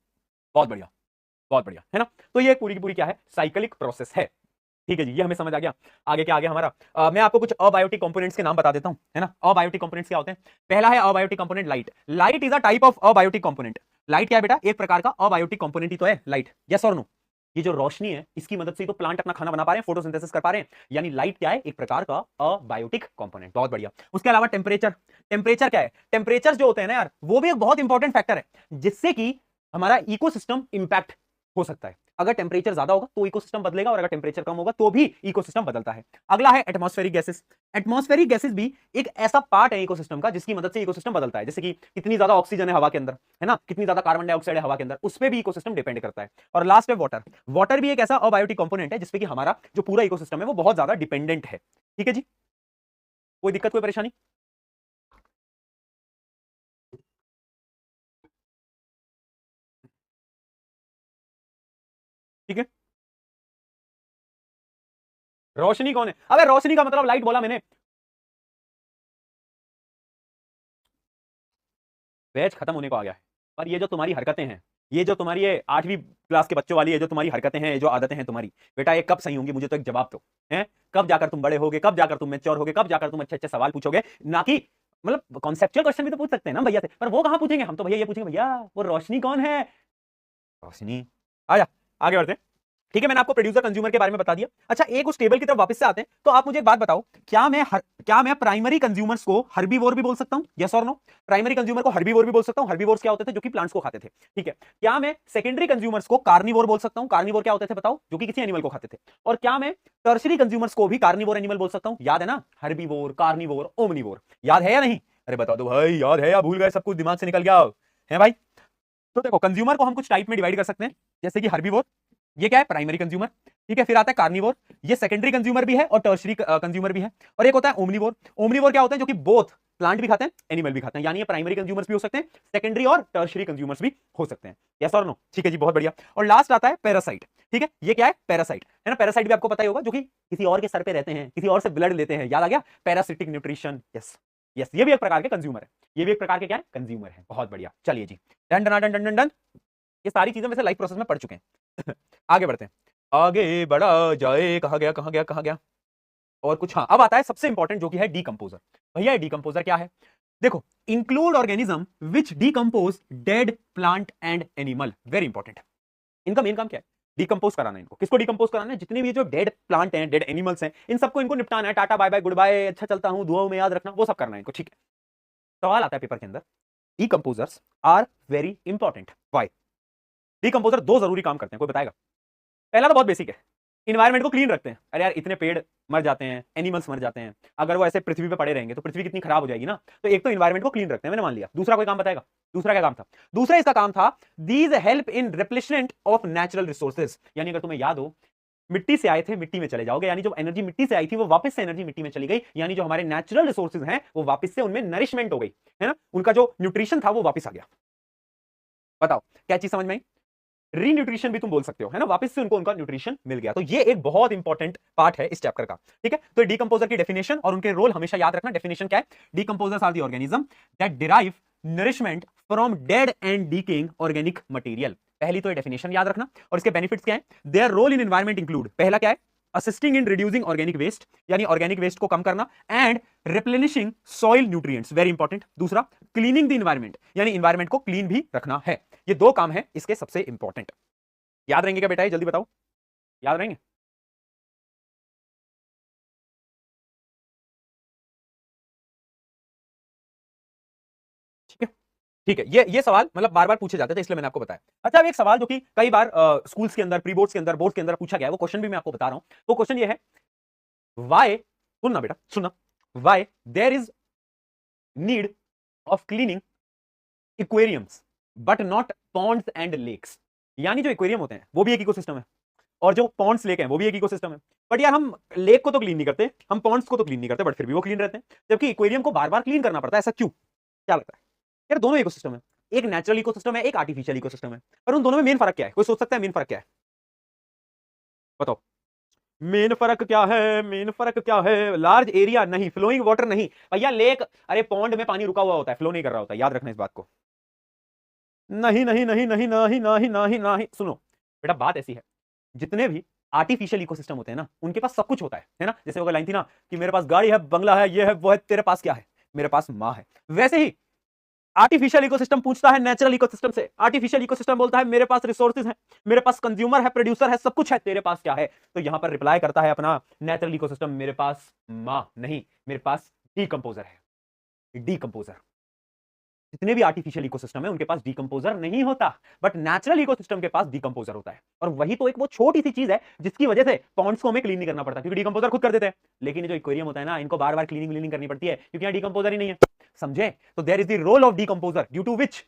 बहुत बढ़िया, बहुत बढ़िया, है ना? तो ये पूरी की पूरी क्या है? साइक्लिक प्रोसेस है। ठीक है जी, ये हमें समझ आ गया। आगे क्या आगे हमारा? मैं आपको कुछ अबायोटिक कंपोनेंट्स के नाम बता देता हूं, है ना? अबायोटिक कंपोनेंट्स क्या होते हैं? पहला है abiotic component light. Light is a type of abiotic component. Light क्या है बेटा? एक प्रकार का अबायोटिक कंपोनेंट ही तो है लाइट। यस और नो? ये जो रोशनी है इसकी मदद से ही तो प्लांट अपना खाना बना पा रहे हैं, फोटोसिंथेसिस कर पा रहे हैं। यानी लाइट क्या है? एक प्रकार का अबायोटिक कंपोनेंट। बहुत बढ़िया। उसके अलावा टेम्परेचर। टेम्परेचर क्या है? टेम्परेचर जो होते हैं ना यार, वो भी एक बहुत इंपॉर्टेंट फैक्टर है जिससे कि हमारा इकोसिस्टम इंपैक्ट हो सकता है। अगर टेम्परेचर ज्यादा होगा तो इकोसिस्टम बदलेगा, और अगर टेम्परेचर कम होगा तो भी इकोसिस्टम बदलता है। अगला है एटमॉस्फेरिक गैसेस। एटमॉस्फेरिक गैसेस भी एक ऐसा पार्ट है इकोसिस्टम का जिसकी मदद से इकोसिस्टम बदलता है। जैसे कि कितनी ज्यादा ऑक्सीजन है हवा के अंदर, है ना? कितनी ज्यादा कार्बन डाइऑक्साइड है हवा के अंदर, उस पर भी इकोसिस्टम डिपेंड करता है। और लास्ट है वाटर। वाटर भी एक ऐसा अबायोटिक कंपोनेंट है जिसपे कि हमारा जो पूरा इकोसिस्टम है वो बहुत ज्यादा डिपेंडेंट है। ठीक है जी? कोई दिक्कत, कोई परेशानी? ठीक है। रोशनी कौन है? अबे रोशनी का मतलब लाइट बोला मैंने। बैच खत्म होने को आ गया है। पर ये जो तुम्हारी हरकतें हैं, ये जो तुम्हारी ये 8वीं क्लास के बच्चों वाली है जो तुम्हारी हरकतें हैं, ये जो आदतें हैं तुम्हारी, बेटा ये कब सही होंगी? मुझे तो एक जवाब दो, हैं? कब जाकर तुम बड़े होगे? कब जाकर तुम मैच्योर होगे? कब जाकर तुम अच्छे अच्छे सवाल पूछोगे? ना कि मतलब कॉन्सेप्चुअल क्वेश्चन भी तो पूछ सकते हैं ना भैया से, पर वो कहां पूछेंगे? हम तो भैया ये पूछेंगे, भैया वो रोशनी कौन है? रोशनी। आजा, आगे बढ़ते हैं। ठीक है, मैंने आपको प्रोड्यूसर कंज्यूमर के बारे में बता दिया। अच्छा, एक उस टेबल की तरफ वापस से आते हैं। तो आप मुझे एक बात बताओ, क्या मैं प्राइमरी कंज्यूमर्स को हर्बीवोर भी बोल सकता हूं? यस और नो? प्राइमरी कंज्यूमर को हर्बीवोर भी बोल सकता हूं। हर्बीवोर्स क्या होते थे? जो कि प्लांट्स को खाते थे। ठीक है। क्या मैं सेकेंडरी कंज्यूमर्स को कार्निवोर बोल सकता हूं? कार्निवोर क्या होते थे बताओ? जो कि किसी एनिमल को खाते थे। और क्या मैं टर्शरी कंज्यूमर्स को भी कार्निवोर एनिमल बोल सकता हूं? याद है ना? Herbivore, carnivore, omnivore. याद है या नहीं? अरे बता दो भाई, याद है या भूल गए? सब कुछ दिमाग से निकल गया है भाई? तो देखो, कंज्यूमर को हम कुछ टाइप में डिवाइड कर सकते हैं, जैसे कि हर्बीवोर, ये क्या है? Primary consumer. ठीक है। फिर आता है कार्निवोर, ये सेकेंडरी कंज्यूमर भी है और टर्शरी कंज्यूमर भी है। और एक होता है ओमनिवोर। ओमनिवोर क्या होता है? जो कि बोथ प्लांट भी खाते हैं, एनिमल भी खाते हैं। यानी ये प्राइमरी कंज्यूमर्स भी हो सकते हैं, सेकेंडरी और टर्शरी कंज्यूमर्स भी हो सकते हैं। यस और नो? ठीक है जी, बहुत बढ़िया। और लास्ट आता है पैरासाइट। ठीक है, ये क्या है? पैरासाइट, है ना? पैरासाइट भी आपको पता ही होगा, जो कि किसी और के सर पे रहते हैं, किसी और से ब्लड लेते हैं। याद आ गया? Parasitic nutrition. यस, यस, ये भी एक प्रकार के कंज्यूमर है। ये भी एक प्रकार के क्या है? कंज्यूमर है। बहुत बढ़िया। चलिए जी, done done done done done. ये सारी चीजें वैसे लाइफ प्रोसेस में पढ़ चुके हैं। आगे बढ़ते हैं। आगे बढ़ा जाए, कहा गया कहा गया कहा गया? और कुछ, हाँ, अब आता है सबसे इंपॉर्टेंट, जो कि है डीकंपोजर। भैया डीकंपोजर क्या है? देखो, include organism which decompose dead plant and animal. Very important. इनका मेन काम क्या है? डीकंपोज कराना है इनको। किसको डीकंपोज कराना है? जितने भी जो डेड प्लांट हैं, डेड एनिमल्स हैं, इन सबको इनको निपटाना है। Tata bye bye goodbye, अच्छा चलता हूं, दुआओं में याद रखना, वो सब करना है इनको। ठीक है। सवाल आता है पेपर के अंदर, decomposers are very important, why? Decomposer दो जरूरी काम करते हैं, कोई बताएगा? पहला तो बहुत बेसिक है, इन्वायरमेंट को क्लीन रखते हैं। अरे यार, इतने पेड़ मर जाते हैं, एनिमल्स मर जाते हैं, अगर वो ऐसे पृथ्वी पे पड़े रहेंगे तो पृथ्वी कितनी खराब हो जाएगी ना। तो एक तो इन्वायरमेंट को क्लीन रखते हैं, मैंने मान लिया। दूसरा कोई काम बताएगा? दूसरा क्या काम था? दूसरा इसका काम था, these help in replacement of natural resources. यानी अगर तुम्हें याद हो, मिट्टी से आए थे, मिट्टी में चले जाओगे। यानी जो एनर्जी मिट्टी से आई थी वो वापस से एनर्जी मिट्टी में चली गई। यानी जो हमारे नेचुरल रिसोर्सेज हैं वो वापस से उनमें नरिशमेंट हो गई, है ना? उनका जो न्यूट्रिशन था वो वापस आ गया। बताओ क्या चीज समझ में आई? रीन्यूट्रिशन भी तुम बोल सकते हो, है ना? वापस से उनको उनका न्यूट्रिशन मिल गया। तो ये एक बहुत इंपॉर्टेंट पार्ट है इस चैप्टर का। ठीक है। तो डीकंपोजर की डेफिनेशन और उनके रोल हमेशा याद रखना। डेफिनेशन क्या है? Decomposers are the organism that derive nourishment from dead and decaying organic material. पहली तो ये डेफिनेशन याद रखना और इसके बेनिफिट्स क्या है। Their role in environment include, पहला क्या है, assisting in reducing organic waste, यानी ऑर्गेनिक वेस्ट को कम करना, and replenishing soil nutrients, very important. दूसरा, क्लीनिंग द इन्वायरमेंट, यानी इन्वायरमेंट को क्लीन भी रखना है। ये दो काम है इसके सबसे इंपॉर्टेंट। याद रहेंगे क्या बेटा, ये जल्दी बताओ, याद रहेंगे? ठीक है, ठीक है, ये सवाल मतलब बार बार पूछे जाते थे, इसलिए मैंने आपको बताया। अच्छा, अब एक सवाल जो कि कई बार स्कूल्स के अंदर, प्री बोर्ड्स के अंदर, बोर्ड के अंदर पूछा गया है, वो क्वेश्चन भी मैं आपको बता रहा हूं। वो क्वेश्चन ये है, वाई, सुनना बेटा सुनना, why there is need of cleaning aquariums but not ponds and lakes. यानी जो इक्वेरियम होते हैं वो भी एक इकोसिस्टम है, और जो पॉन्ड्स लेक हैं वो भी एक इकोसिस्टम है। बट यार हम लेक को तो क्लीन नहीं करते, हम पॉन्ड्स को तो क्लीन नहीं करते, बट फिर भी वो क्लीन रहते हैं, जबकि इक्वेरियम को बार बार क्लीन करना पड़ता है। ऐसा क्यों, क्या लगता है? यार दोनों इकोसिस्टम है, एक नेचुरल इकोसिस्टम है, एक आर्टिफिशियल इकोसिस्टम है, पर उन दोनों में मेन फर्क क्या है? कोई सोच सकता है मेन फर्क क्या है? बताओ, मेन फर्क क्या है? मेन फर्क क्या है? लार्ज एरिया नहीं, फ्लोइंग वाटर नहीं भैया, लेक, अरे पॉन्ड में पानी रुका हुआ होता है, फ्लो नहीं कर रहा होता, याद रखना इस बात को। नहीं नहीं नहीं नहीं नहीं नहीं नहीं नहीं, सुनो बेटा, बात ऐसी है, जितने भी आर्टिफिशियल इकोसिस्टम होते हैं ना, उनके पास सब कुछ होता है ना। जैसे वो लाइन थी ना कि मेरे पास गाड़ी है, बंगला है, ये है, वो है, तेरे पास क्या है? मेरे पास माँ है। वैसे ही आर्टिफिशियल इकोसिस्टम पूछता है नेचुरल इकोसिस्टम से। आर्टिफिशियल इकोसिस्टम बोलता है मेरे पास रिसोर्सेज हैं, मेरे पास कंज्यूमर है, प्रोड्यूसर है, सब कुछ है, तेरे पास क्या है? तो यहां पर रिप्लाई करता है अपना नेचुरल इकोसिस्टम, मेरे पास माँ नहीं, मेरे पास डीकंपोजर है, डीकंपोजर। जितने भी आर्टिफिशियल इकोसिस्टम है उनके पास डीकंपोजर नहीं होता, बट नेचुरल इकोसिस्टम के पास डीकंपोजर होता है। और वही तो एक वो छोटी सी चीज है जिसकी वजह से पॉन्ड्स को हमें क्लीन नहीं करना पड़ता, क्योंकि डीकंपोजर खुद कर देते हैं। लेकिन जो इक्वेरियम होता है ना, इनको बार बार क्लीनिंग क्लीनिंग करनी पड़ती है, क्योंकि यहाँ डीकंपोजर ही नहीं है। समझे? तो there is the role of decomposer due to which,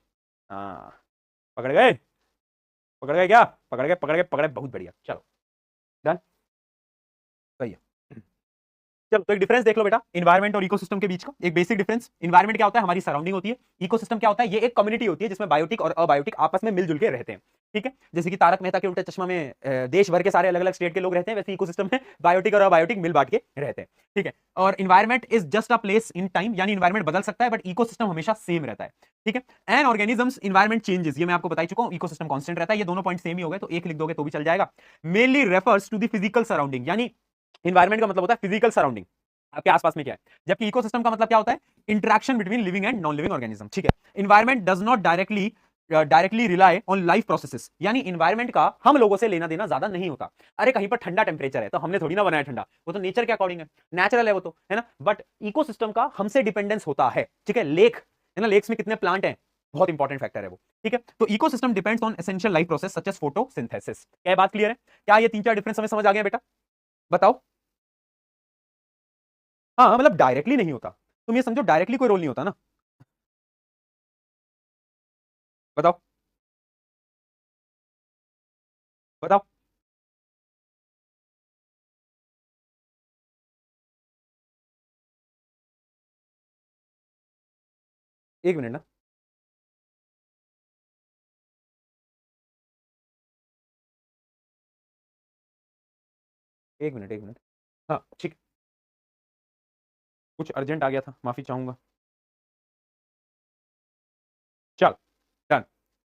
पकड़ गए, पकड़ गए क्या? पकड़ गए, पकड़ गए, पकड़ गए, बहुत बढ़िया, चलो डन, सही है। चलो, तो एक डिफरेंस देख लो बेटा, इन्वायरमेंट और इकोसिस्टम के बीच का एक बेसिक डिफरेंस। इन्वायरमेंट क्या होता है? हमारी सराउंडिंग होती है। इकोसिस्टम क्या होता है? ये एक कम्युनिटी होती है जिसमें बायोटिक और अबायोटिक आपस में मिलजुल के रहते हैं। ठीक है, जैसे कि तारक मेहता के उल्टे चश्मा में देश भर के सारे अलग अलग स्टेट के लोग रहते हैं, वैसे इकोसिस्टम में बायोटिक और अबायोटिक मिल बांट के रहते हैं। ठीक है, और environment is just a place in time, यानी इन्वायरमेंट बदल सकता है बट इकोसिस्टम हमेशा सेम रहता है। ठीक है, एन ऑर्गेनिजम्स इन्वायरमेंट चेंजेस, ये मैं आपको बता चुका हूं, इकोसिस्टम कांस्टेंट रहता है। ये दोनों पॉइंट सेम ही हो गए, तो एक लिख दोगे तो भी चल जाएगा। Mainly refers to the physical surrounding, यानी इन्वायरमेंट का मतलब होता है फिजिकल सराउंडिंग, आपके आसपास में क्या है। जबकि इकोसिस्टम का मतलब क्या होता है? Interaction between living and non living organism. ठीक है, environment does not directly rely on life processes, यानी इन्वायरमेंट का हम लोगों से लेना देना ज्यादा नहीं होता। अरे कहीं पर ठंडा टेम्परेचर है तो हमने थोड़ी ना बनाया ठंडा, वो तो नेचर के अकॉर्डिंग है, नेचुरल है वो तो, है ना। बट इकोसिस्टम का हमसे डिपेंडेंस होता है। ठीक है, लेक है ना, लेक्स में कितने प्लांट हैं, बहुत इंपॉर्टेंट फैक्टर है वो। ठीक है, तो ecosystem depends on essential life process such as photosynthesis. क्या बात क्लियर है? क्या ये तीन चार डिफरेंस हमें समझ आ गया बेटा? बताओ। हाँ मतलब डायरेक्टली नहीं होता, तुम ये समझो डायरेक्टली कोई रोल नहीं होता ना। बताओ, बताओ। एक मिनट ना, एक मिनट, एक मिनट। हाँ ठीक, कुछ अर्जेंट आ गया था, माफी चाहूंगा। चल, डन।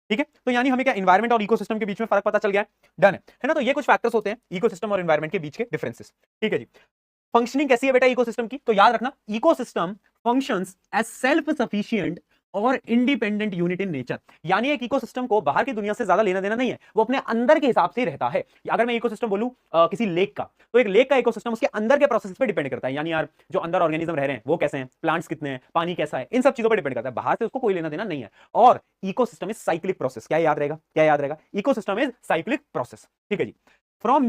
ठीक है, तो यानी हमें क्या इन्वायरमेंट और इकोसिस्टम के बीच में फर्क पता चल गया है। डन है ना। तो ये कुछ फैक्टर्स होते हैं इकोसिस्टम और इन्वायरमेंट के बीच के डिफरेंसेस। ठीक है जी। फंक्शनिंग कैसी है बेटा इकोसिस्टम की? तो याद रखना, ecosystem functions as self sufficient और इंडिपेंडेंट यूनिट इन नेचर, यानी एक इकोसिस्टम को बाहर की दुनिया से ज्यादा लेना देना नहीं है, वो अपने अंदर के हिसाब से ही रहता है। अगर मैं इकोसिस्टम बोलूं किसी लेक का, तो एक लेक का इकोसिस्टम उसके अंदर के प्रोसेस पे डिपेंड करता है, यानी यार जो अंदर ऑर्गेनिज्म रह रहे हैं वो कैसे हैं, प्लांट्स कितने हैं, पानी कैसा है, इन सब चीजों पर डिपेंड करता है, बाहर से उसको कोई लेना देना नहीं है। और इकोसिस्टम इज साइक्लिक प्रोसेस, क्या याद रहेगा, क्या याद रहेगा? Ecosystem is cyclic process. ठीक है जी। From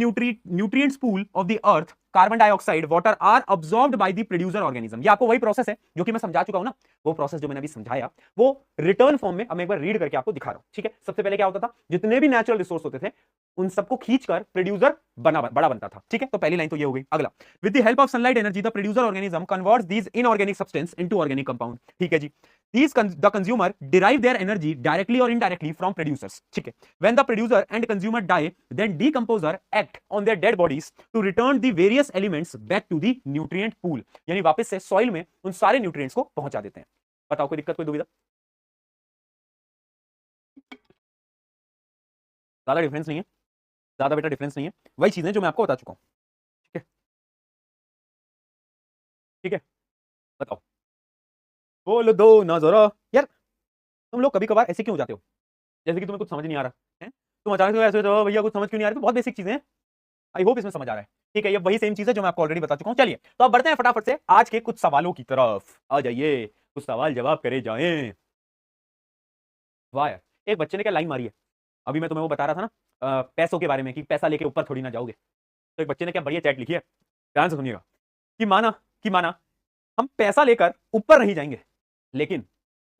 nutrients pool of the earth, carbon dioxide water are absorbed by the producer organism. ये आपको वही प्रोसेस है जो कि मैं समझा चुका हूं ना, वो प्रोसेस जो मैंने अभी समझाया, वो रिटर्न फॉर्म में अब मैं एक बार रीड करके आपको दिखा रहा हूं। ठीक है, सबसे पहले क्या होता था, जितने भी नेचुरल रिसोर्स होते थे उन सबको खींचकर प्रोड्यूसर बड़ा बनता था। ठीक है, तो पहली लाइन तो ये हो गई। अगला, with the help of sunlight energy the producer organism converts these inorganic substance into organic compound. ठीक है जी। These the consumer derive their energy directly or indirectly from producers. ठीक है, when the producer and consumer die, then decomposer act on their dead bodies to return the various elements back to the nutrient pool, यानी वापस से soil में उन सारे nutrients को पहुंचा देते हैं। बताओ कोई दिक्कत, कोई दुविधा? ज्यादा डिफरेंस नहीं है, ज्यादा बेटा डिफरेंस नहीं है, वही चीजें जो मैं आपको बता चुका हूं। ठीक है, ठीक है, बताओ, बोल दो ना जरा। यार तुम लोग कभी कभार ऐसे क्यों हो जाते हो, जैसे कि तुम्हें कुछ समझ नहीं आ रहा है, तुम अचानक से ऐसे हो जाओ, भैया कुछ समझ क्यों नहीं आ रहा, तो बहुत बेसिक चीजें हैं। आई होप इसमें समझ आ रहा है। ठीक है, ये वही सेम चीज है जो मैं आपको ऑलरेडी बता चुका हूं। चलिए तो अब बढ़ते हैं फटाफट से आज के कुछ सवालों की तरफ, आ जाइए, कुछ सवाल जवाब करे जाएं। वाह यार, एक बच्चे ने क्या लाइन मारी है, अभी मैं तुम्हें वो बता रहा था ना, पैसों के बारे में, कि पैसा लेके ऊपर थोड़ी ना जाओगे। तो एक बच्चे ने क्या बढ़िया चैट लिखी है, ध्यान से सुनिएगा। कि माना, कि माना हम पैसा लेकर ऊपर नहीं जाएंगे, लेकिन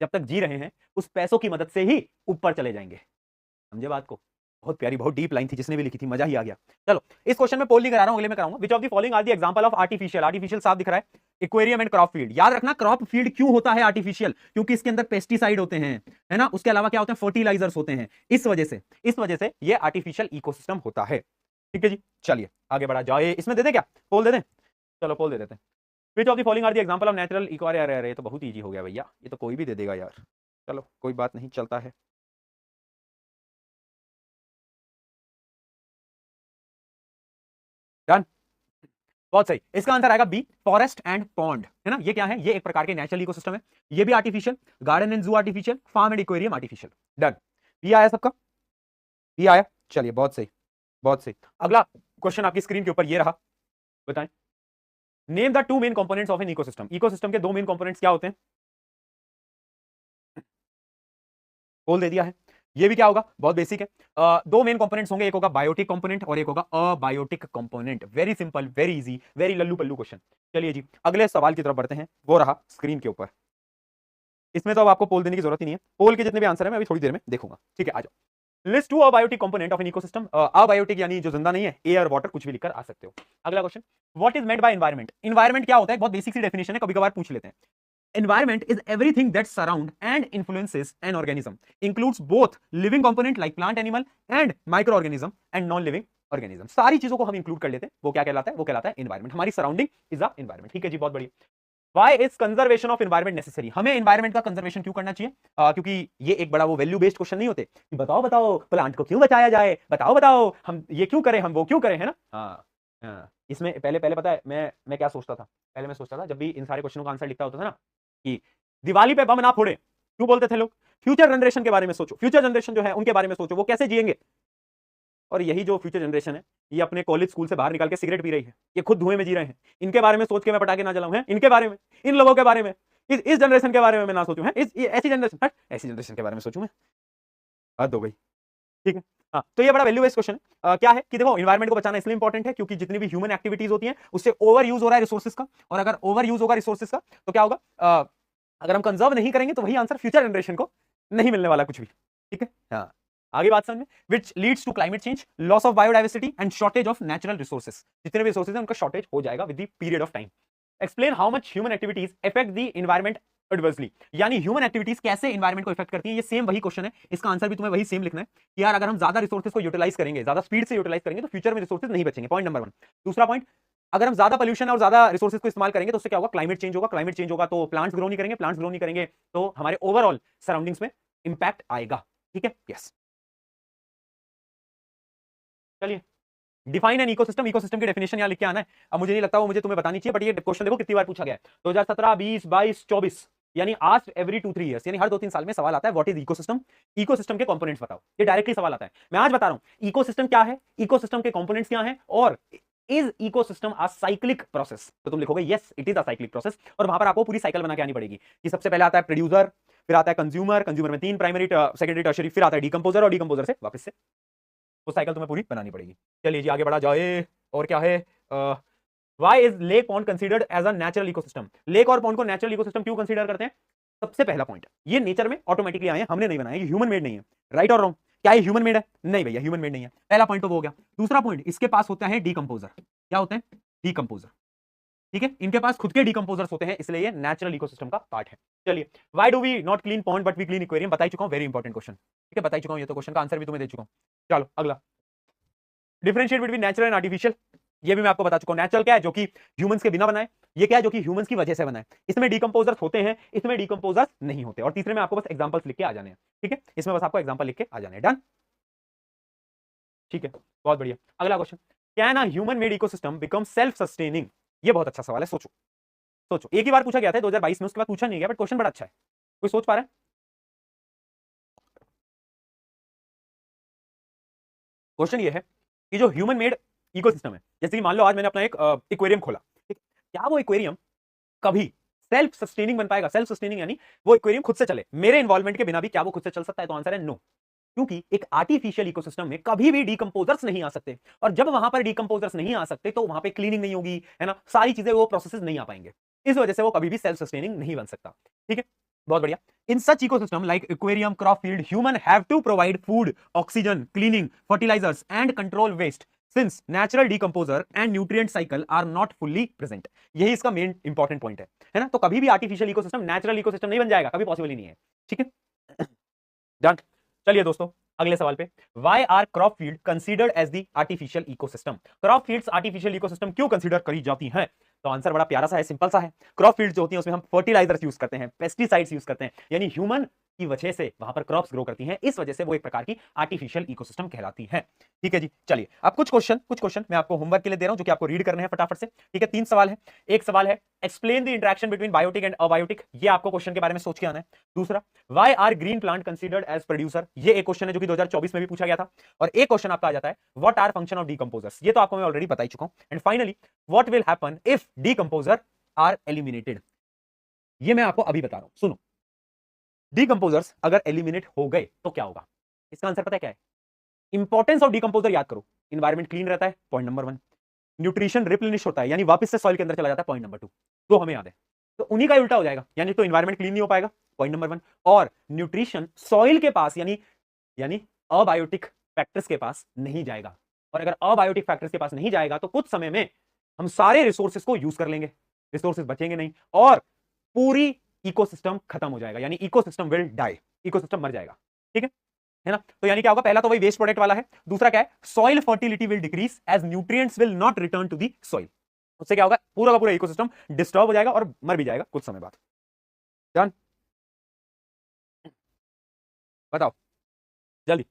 जब तक जी रहे हैं उस पैसों की मदद से ही ऊपर चले जाएंगे। समझे बात को? बहुत प्यारी, बहुत डीप लाइन थी, जिसने भी लिखी थी मजा ही आ गया। चलो इस क्वेश्चन में पोल नहीं करा रहा हूं, अगले में कराऊंगा। Which of the following are the example of artificial, artificial साफ दिख रहा है, एक्वेरियम एंड क्रॉप फील्ड। याद रखना क्रॉप फील्ड क्यों होता है आर्टिफिशियल, क्योंकि इसके अंदर पेस्टिसाइड होते हैं, है ना, उसके अलावा क्या होते हैं, फर्टिलाइजर्स होते हैं, इस वजह से ये आर्टिफिशियल इकोसिस्टम होता है। ठीक है जी, चलिए आगे बढ़ा जाए। इसमें दे दें क्या, पोल दे दें? चलो पोल दे देते हैं। Which of the following are the example of natural eco, अरे अरे ये तो बहुत ईजी हो गया भैया, ये तो कोई भी दे देगा यार। चलो कोई बात नहीं, चलता है। डन, बहुत सही, इसका आंसर आएगा बी, फॉरेस्ट एंड पॉन्ड, है ना। ये क्या है, ये एक प्रकार के नेचुरल इकोसिस्टम है, ये भी artificial, garden and zoo artificial, farm and aquarium artificial. Done, ये आया सबका, ये आया, चलिए बहुत सही, बहुत सही। अगला क्वेश्चन आपकी स्क्रीन के ऊपर ये रहा, बताएं, name the two main components of an ecosystem. Ecosystem के दो मेन कंपोनेंट्स क्या होते हैं? बोल दे दिया है, ये भी क्या होगा, बहुत बेसिक है। दो मेन कंपोनेंट्स होंगे, एक होगा बायोटिक कंपोनेंट और एक होगा abiotic component. Very simple, very easy, very लल्लू पल्लू क्वेश्चन। चलिए जी अगले सवाल की तरफ बढ़ते हैं, वो रहा स्क्रीन के ऊपर। इसमें तो अब आपको पोल देने की जरूरत ही नहीं है, पोल के जितने भी आंसर है मैं अभी थोड़ी देर में देखूंगा। ठीक है, आ जाओ। List two abiotic component of an ecosystem. Abiotic यानी जो जिंदा नहीं है, एयर वाटर कुछ भी लिखकर आ सकते हो। अगला question, what is meant by environment. Environment क्या होता है, बहुत बेसिक सी डेफिनेशन है, कभी कभार पूछ लेते हैं। Environment is everything that surround and influences an organism, includes both living component like plant, animal and microorganism and non-living organism। सारी चीजों को हम इंक्लूड कर लेते हैं, वो क्या कहलाता है, वो कहलाता है एनवायरमेंट। हमारी सराउंडिंग इज अ एनवायरमेंट। ठीक है जी, बहुत बढ़िया। Why is conservation of environment necessary? हमें एनवायरमेंट का कंजर्वेशन क्यों करना चाहिए? क्योंकि ये एक बड़ा वो वैल्यू बेस्ड क्वेश्चन नहीं होते कि बताओ बताओ प्लांट को क्यों बचाया जाए, बताओ बताओ हम ये क्यों करें, हम वो क्यों करें, है ना। हाँ हाँ, इसमें पहले पहले पता है मैं क्या सोचता था, पहले मैं सोचता था जब भी इन सारे क्वेश्चनों का आंसर लिखता होता था ना, कि दिवाली पे बम ना फोड़े, क्यों बोलते थे लोग, फ्यूचर जनरेशन के बारे में सोचो, फ्यूचर जनरेशन जो है उनके बारे में सोचो, वो कैसे जिएंगे। और यही जो फ्यूचर जनरेशन है, ये अपने कॉलेज स्कूल से बाहर निकाल के सिगरेट पी रही है, ये खुद धुएं में जी रहे हैं। इनके बारे में सोच के मैं पटाखे ना जलाऊं, है इनके बारे में, इन लोगों के बारे में, इस जनरेशन के बारे में मैं ना सोचूं, है ऐसी जनरेशन, ऐसी जनरेशन के बारे में सोचूं मैं, हद हो गई। ठीक है, हाँ तो ये बड़ा वैल्यू बेस्ड क्वेश्चन है। क्या है कि देखो एनवायरमेंट को बचाना इसलिए इंपॉर्टेंट है क्योंकि जितनी भी ह्यूमन एक्टिविटीज होती हैं उससे ओवर यूज हो रहा है रिसोर्सेज का, और अगर ओवर यूज होगा रिसोर्सेज का तो क्या होगा, अगर हम कंजर्व नहीं करेंगे तो वही आंसर फ्यूचर जनरेशन को नहीं मिलने वाला कुछ भी। ठीक है, हाँ आगे बात समझ में, which leads to climate change, loss of biodiversity and shortage of natural resources. जितने भी रिसोर्सेज हैं उनका शॉर्टेज हो जाएगा with the period of time. Explain how much human activities affect the environment adversely, यानी ह्यूमन एक्टिविटीज कैसे environment को effect करती है। ये सेम वही क्वेश्चन है, इसका आंसर भी तुम्हें वही सेम लिखना है कि यार अगर हम ज्यादा रिसोर्सेज को यूटिलाइज करेंगे, ज्यादा स्पीड से यूटिलाइज करेंगे तो फ्यूचर में रिसोर्सेज नहीं बचेंगे, पॉइंट नंबर 1। दूसरा पॉइंट, अगर हम ज्यादा पोल्यूशन और ज्यादा रिसोर्सेज को इस्तेमाल करेंगे तो उससे क्या होगा, क्लाइमेट चेंज होगा, क्लाइमेट चेंज होगा तो प्लांट्स ग्रो नहीं करेंगे, प्लांट्स ग्रो नहीं करेंगे तो हमारे ओवरऑल सराउंडिंग्स में इंपैक्ट आएगा। ठीक है, यस। चलिए, डिफाइन एन इकोसिस्टम, इकोसिस्टम की डेफिनेशन यहां लिख के आना है। अब मुझे नहीं लगता वो मुझे तुम्हें बतानी चाहिए, बट ये क्वेश्चन देखो कितनी बार पूछा गया है, 2017, 20, 22, 24, यानी आज एवरी 2-3 ईयर्स, यानी हर 2-3 साल में सवाल आता है व्हाट इज इकोसिस्टम, इकोसिस्टम के कंपोनेंट्स बताओ। ये डायरेक्टली सवाल आता है। मैं आज बता रहा हूं इकोसिस्टम क्या है, इकोसिस्टम के कंपोनेंट्स क्या हैं, और is ecosystem a cyclic process, तो तुम लिखोगे yes it is a cyclic process, और वहां पर आपको पूरी साइकिल बना के आनी पड़ेगी कि सबसे पहले आता है प्रोड्यूसर, फिर आता है कंज्यूमर, कंज्यूमर में 3 प्राइमरी सेकेंडरी टर्शियरी, फिर आता है डीकंपोजर, और डीकंपोजर से वापस से वो साइकिल तुम्हें पूरी बनानी पड़ेगी। चलिए जी आगे बढ़ा जाए, और क्या है, why is lake pond considered as a natural ecosystem. Lake और पॉन्ड को नेचुरल इकोसिस्टम क्यों कंसीडर करते हैं? सबसे पहला पॉइंट, ये नेचर में ऑटोमेटिकली आए हैं, हमने नहीं बनाया, ये ह्यूमन मेड नहीं है। राइट और रॉन्ग, क्या ये ह्यूमन मेड है? नहीं भैया ह्यूमन मेड नहीं है। पहला पॉइंट तो वो हो गया। दूसरा पॉइंट, इसके पास होता है डीकंपोजर। क्या होते हैं? डीकंपोजर। ठीक है, इनके पास खुद के डीकंपोजर्स होते हैं, इसलिए ये नेचुरल इकोसिस्टम का पार्ट है। चलिए, why do we not clean pond but we clean aquarium, बता चुका हूं, वेरी इंपॉर्टेंट क्वेश्चन। ठीक है, बता चुका हूं, ये तो क्वेश्चन का आंसर भी तुम्हें दे चुका हूं। चलो अगला, differentiate between natural and artificial, ये भी मैं आपको बता चुका हूं। नेचुरल क्या है, जो कि ह्यूमंस के बिना बना है, ये क्या है जो कि ह्यूमंस की वजह से बना है। इसमें डीकंपोजर्स होते हैं, इसमें डीकंपोजर्स नहीं होते, और तीसरे में आपको बस एग्जांपल्स लिख के आ जाने हैं। ठीक है, इसमें बस आपको एग्जांपल लिख के आ जाने हैं। डन। ठीक है, बहुत बढ़िया। अगला question, can a human made ecosystem become self sustaining? ये बहुत अच्छा सवाल है, सोचो सोचो। एक ही बार पूछा गया था 2022 में, उसके बाद पूछा नहीं गया, बट क्वेश्चन बड़ा अच्छा है। कोई सोच पा रहा है? क्वेश्चन ये है कि जो ह्यूमन मेड इकोसिस्टम है, जैसे कि मान लो आज मैंने अपना एक एक्वेरियम खोला, ठीक है? क्या वो एक्वेरियम कभी सेल्फ सस्टेनिंग बन पाएगा? सेल्फ सस्टेनिंग यानी वो एक्वेरियम खुद से चले, मेरे इन्वॉल्वमेंट के बिना भी क्या वो खुद से चल सकता है? तो आंसर है नो। क्योंकि एक आर्टिफिशियल इकोसिस्टम में कभी भी डीकंपोजर्स नहीं आ सकते, और जब वहां पर डीकंपोजर्स नहीं आ सकते तो वहां पे क्लीनिंग नहीं होगी, है ना, सारी चीजें, वो प्रोसेसेस नहीं आ पाएंगे। इस वजह से वो कभी भी सेल्फ सस्टेनिंग नहीं बन सकता। ठीक है, बहुत बढ़िया। In such ecosystem like aquarium, crop field, human have to provide food, oxygen, cleaning, fertilizers and control waste since natural decomposer and nutrient cycle are not fully present. यही इसका मेन इंपॉर्टेंट पॉइंट है ना? तो कभी भी artificial ecosystem natural ecosystem नहीं बन जाएगा, कभी पॉसिबल ही नहीं है। ठीक है, डन। चलिए दोस्तों, अगले सवाल पे, why are crop field considered as the artificial ecosystem? Crop fields artificial ecosystem क्यों कंसीडर करी जाती हैं? तो आंसर बड़ा प्यारा सा है, सिंपल सा है। क्रॉप फील्ड जो होती हैं उसमें हम फर्टिलाइजर्स यूज करते हैं, पेस्टिसाइड्स यूज करते हैं, यानी ह्यूमन की वजह से वहां पर क्रॉप्स ग्रो करती हैं, इस वजह से वो एक प्रकार की आर्टिफिशियल इकोसिस्टम कहलाती है। ठीक है जी, चलिए अब कुछ क्वेश्चन मैं आपको होमवर्क के लिए दे रहा हूं, जो कि आपको रीड करने हैं फटाफट से। ठीक है, 3 सवाल है। एक सवाल है explain the interaction between biotic and abiotic, ये आपको क्वेश्चन के बारे में सोच के आना है। दूसरा, why are green plant considered as producer, ये एक क्वेश्चन है जो कि 2024 में भी पूछा गया था। और एक क्वेश्चन आपका आ जाता है what are function of decomposers, ये तो आपको मैं ऑलरेडी बता ही चुका हूं। And finally, what will happen if decomposer are eliminated, ये मैं आपको अभी बता रहा हूं, सुनो। डीकंपोजर्स अगर एलिमिनेट हो गए तो क्या होगा? इसका आंसर पता है क्या है? इंपॉर्टेंस ऑफ डीकंपोजर याद करो। एनवायरमेंट क्लीन रहता है, पॉइंट नंबर 1। न्यूट्रिशन रिप्लेनिश होता है, यानी वापस से सॉइल के अंदर चला जाता है, पॉइंट नंबर 2। तो हमें याद है, तो उन्हीं का उल्टा हो जाएगा, यानी तो एनवायरमेंट क्लीन नहीं हो पाएगा, पॉइंट नंबर 1। और न्यूट्रिशन सॉइल के पास, यानी अबायोटिक फैक्टर्स के पास नहीं जाएगा। और अगर अबायोटिक फैक्टर्स के पास नहीं जाएगा तो कुछ समय में हम सारे रिसोर्सेज को यूज कर लेंगे, रिसोर्सेज बचेंगे नहीं, और पूरी इकोसिस्टम खत्म हो जाएगा, यानी इकोसिस्टम विल डाई, इकोसिस्टम मर जाएगा। ठीक है ना? तो यानी क्या होगा? पहला तो वही वेस्ट प्रोडक्ट वाला है। दूसरा क्या है? Soil fertility will decrease as nutrients will not return to the soil. उससे क्या होगा? पूरा का पूरा इकोसिस्टम डिस्टर्ब हो जाएगा और मर भी जाएगा कुछ समय बाद। डन, बताओ जल्दी।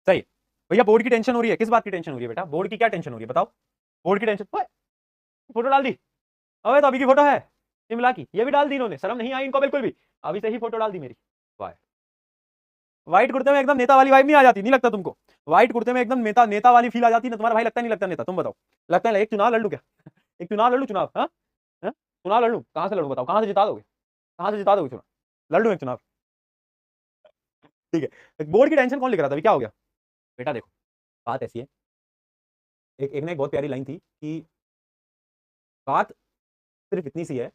सही। भैया बोर्ड की टेंशन हो रही है, किस बात की टेंशन हो रही है बेटा? बोर्ड की क्या टेंशन हो रही है बताओ? बोर्ड की टेंशन, फोटो डाल दी? अबे तो अभी की फोटो है शिमला की, ये भी डाल दी इन्होंने, शर्म नहीं आई इनको बिल्कुल भी? अभी से ही फोटो डाल दी मेरी। वाह, व्हाइट कुर्ते में एकदम नेता वाली वाइब नहीं आ जाती? नहीं लगता तुमको? व्हाइट कुर्ते में एकदम नेता नेता वाली फील आ जाती है ना? तुम्हारा भाई लगता नहीं लगता नेता? तुम बताओ, लगता है? एक चुनाव लड़ लूं क्या? एक चुनाव लड़ लूं, चुनाव, हाँ? हाँ? चुनाव लड़ लूं? कहां से लड़ूं बताओ? कहां से जिता दोगे? कहां से जिता दोगे चुनाव? लड़ लूं एक चुनाव? ठीक है, बोर्ड की टेंशन कौन लिख रहा था अभी? क्या हो गया बेटा? देखो, बात ऐसी है, एक ने एक बहुत प्यारी लाइन थी कि बात सिर्फ इतनी सी है,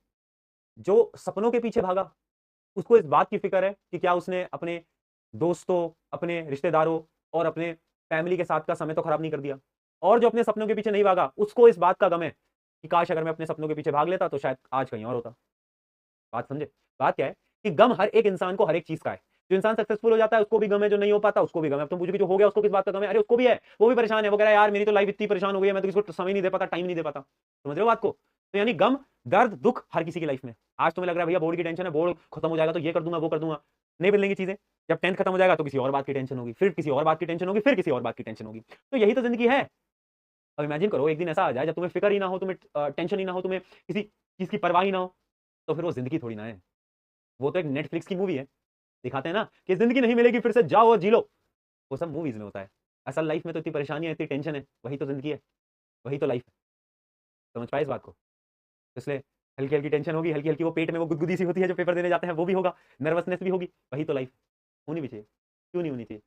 जो सपनों के पीछे भागा उसको इस बात की फिक्र है कि क्या उसने अपने दोस्तों, अपने रिश्तेदारों और अपने फैमिली के साथ का समय तो खराब नहीं कर दिया। और जो अपने सपनों के पीछे नहीं भागा उसको इस बात का गम है कि काश अगर मैं अपने सपनों के पीछे भाग लेता तो शायद आज कहीं और होता। बात समझे? बात क्या है कि गम हर एक इंसान को हर एक चीज का है। जो इंसान सक्सेसफुल हो जाता है उसको भी गम है, जो नहीं हो पाता उसको भी गम है। अब तुम पूछो कि जो हो गया उसको किस बात का गम है? अरे उसको भी है, वो भी परेशान है, वो कह रहा है यार मेरी तो लाइफ इतनी परेशान हो गई है, मैं तो किसको समय नहीं दे पाता, टाइम नहीं दे पाता। समझ रहे हो बात को? तो यानी गम, दर्द, दुख हर किसी की लाइफ में। आज तुम्हें लग रहा है भैया बोर्ड की टेंशन है, बोर्ड खत्म हो जाएगा तो ये कर दूंगा वो कर दूंगा, नहीं बदलेंगी चीजें। जब 10th खत्म हो जाएगा तो किसी और बात की टेंशन होगी, फिर किसी और बात की टेंशन होगी, फिर किसी और बात की टेंशन होगी। तो यही तो जिंदगी है। अब इमेजिन करो एक दिन ऐसा आ जाए जब तुम्हें फिक्र ही ना हो, तुम्हें टेंशन ही ना हो, तुम्हें किसी चीज की परवाह ही ना हो, तो फिर वो जिंदगी थोड़ी ना है। वो तो एक नेटफ्लिक्स की मूवी है, दिखाते हैं ना कि जिंदगी नहीं मिलेगी फिर से जाओ और जी लो, वो सब मूवीज में होता है। असल लाइफ में तो इतनी परेशानियां, इतनी टेंशन है, वही तो जिंदगी है, वही तो लाइफ है। समझ पाए इस बात को? इसलिए हल्की हल्की टेंशन होगी, हल्की हल्की वो पेट में वो गुदगुदी सी होती है जो पेपर देने जाते हैं, वो भी होगा, नर्वसनेस भी होगी, वही तो लाइफ होनी भी चाहिए। क्यों नहीं होनी चाहिए?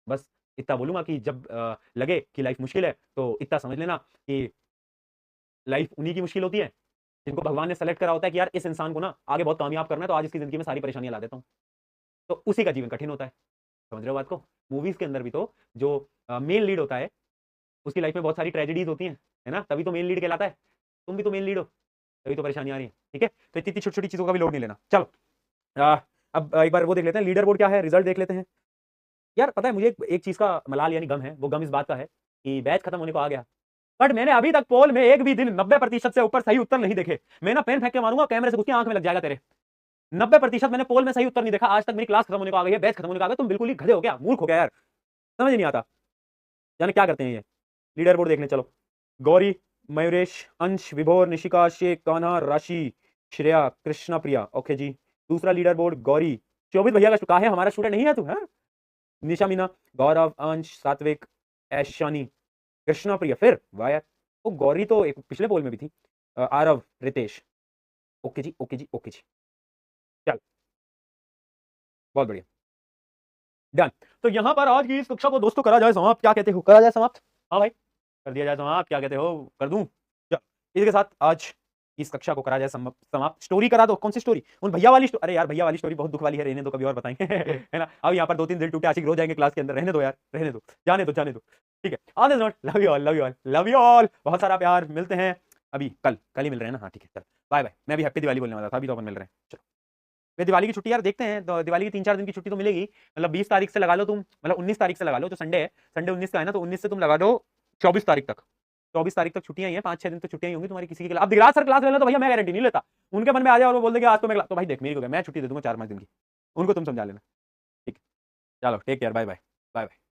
बस इतना बोलूंगा कि जब लगे कि लाइफ मुश्किल है तो इतना समझ लेना कि लाइफ उन्हीं की मुश्किल होती है जिनको भगवान ने सेलेक्ट करा होता है कि यार इस इंसान को ना आगे बहुत कामयाब करना है, तो आज इसकी जिंदगी में सारी परेशानियां ला देता हूँ, तो उसी का जीवन कठिन होता है। समझ रहे हो बात को? मूवीज के अंदर भी तो जो मेन लीड होता है उसकी लाइफ में बहुत सारी ट्रेजेडीज होती हैं, है ना? तभी तो मेन लीड कहलाता है। तुम भी तो मेन लीड हो, तभी तो परेशानी आ रही है। ठीक है, तो इतनी छोटी छोटी चीजों का भी लोड नहीं लेना। चलो अब एक बार वो देख लेते हैं, लीडर बोर्ड क्या है, रिजल्ट देख लेते हैं। यार पता है मुझे एक चीज का मलाल यानी गम है, वो गम इस बात का है कि बैच खत्म होने को आ गया बट मैंने अभी तक पोल में एक भी दिन 90% से ऊपर सही उत्तर नहीं देखे। मैं ना पेन फेंक के मारूंगा, कैमरे से घुस के आंख में लग जाएगा तेरे। 90% मैंने पोल में सही उत्तर नहीं देखा आज तक। मेरी क्लास खत्म होने को आ गई है, बैच खत्म होने को आ गया, तुम बिल्कुल ही गधे हो क्या, मूर्ख हो गया यार, समझ नहीं आता। जाने क्या करते हैं ये। लीडर बोर्ड देखने चलो। गौरी, मयूरेश, अंश, विभोर, निशिका, शेख, कान्हा, राशि, श्रेया, कृष्णा प्रिया। ओके जी। दूसरा लीडर बोर्ड गौरी, शोभित भैया का है, हमारा स्टूडेंट नहीं है तू? है निशा, मीना, गौरव, अंश, सात्विक, ऐशानी, कृष्णा प्रिया, फिर वाह यार, वो गौरी तो एक पिछले पोल में भी थी। आरव, रितेश। ओके जी, ओके जी, ओके जी, चल बहुत बढ़िया, डन। तो यहां पर आज की इस कक्षा को दोस्तों करा जाए समाप्त, क्या कहते हो, करा जाए समाप्त? हाँ भाई, कर दिया जाए समाप्त, क्या कहते हो, कर दूं? चल, इसके साथ आज इस कक्षा को करा जाए समाप्त। स्टोरी करा दो, कौन सी स्टोरी? उन भैया वाली अरे यार भैया वाली स्टोरी बहुत दुख वाली है, रहने दो, कभी और बताएंगे है ना। अब यहाँ पर 2-3 दिल टूटे आशिक रो जाएंगे क्लास के अंदर, रहने दो यार, रहने दो, जाने दो, जाने दो, ठीक है। On this note, love you all, love you all, love you all, बहुत सारा प्यार, मिलते हैं अभी कल ही मिल रहे हैं ना, हाँ ठीक है, चल बाय बाय। मैं भी हैप्पी दिवाली बोलने वाला था, अभी तो अपन मिल रहे हैं, चलो। वे दिवाली की छुट्टी यार देखते हैं, तो दिवाली की 3-4 दिन की छुट्टी तो मिलेगी, मतलब 20 तारीख से लगा लो तुम, मतलब 19 तारीख से लगा लो, तो संडे है, संडे 19 का है ना, तो 19 से तुम लगा दो 24 तारीख तक। 24 तारीख तक छुट्टियां ही हैं, 5-6 दिन तो छुट्टियां ही होंगी तुम्हारी किसी की। अब दिख रहा सर क्लास ले लो, तो भैया मैं गारंटी नहीं लेता। उनके मन में आ जाए और वो बोल देंगे आज तो मैं, तो भाई देख मेरी को मैं छुट्टी दे दूंगा 4-5 दिन की, उनको तुम समझा लेना, ठीक है। चलो take care, bye bye, bye bye.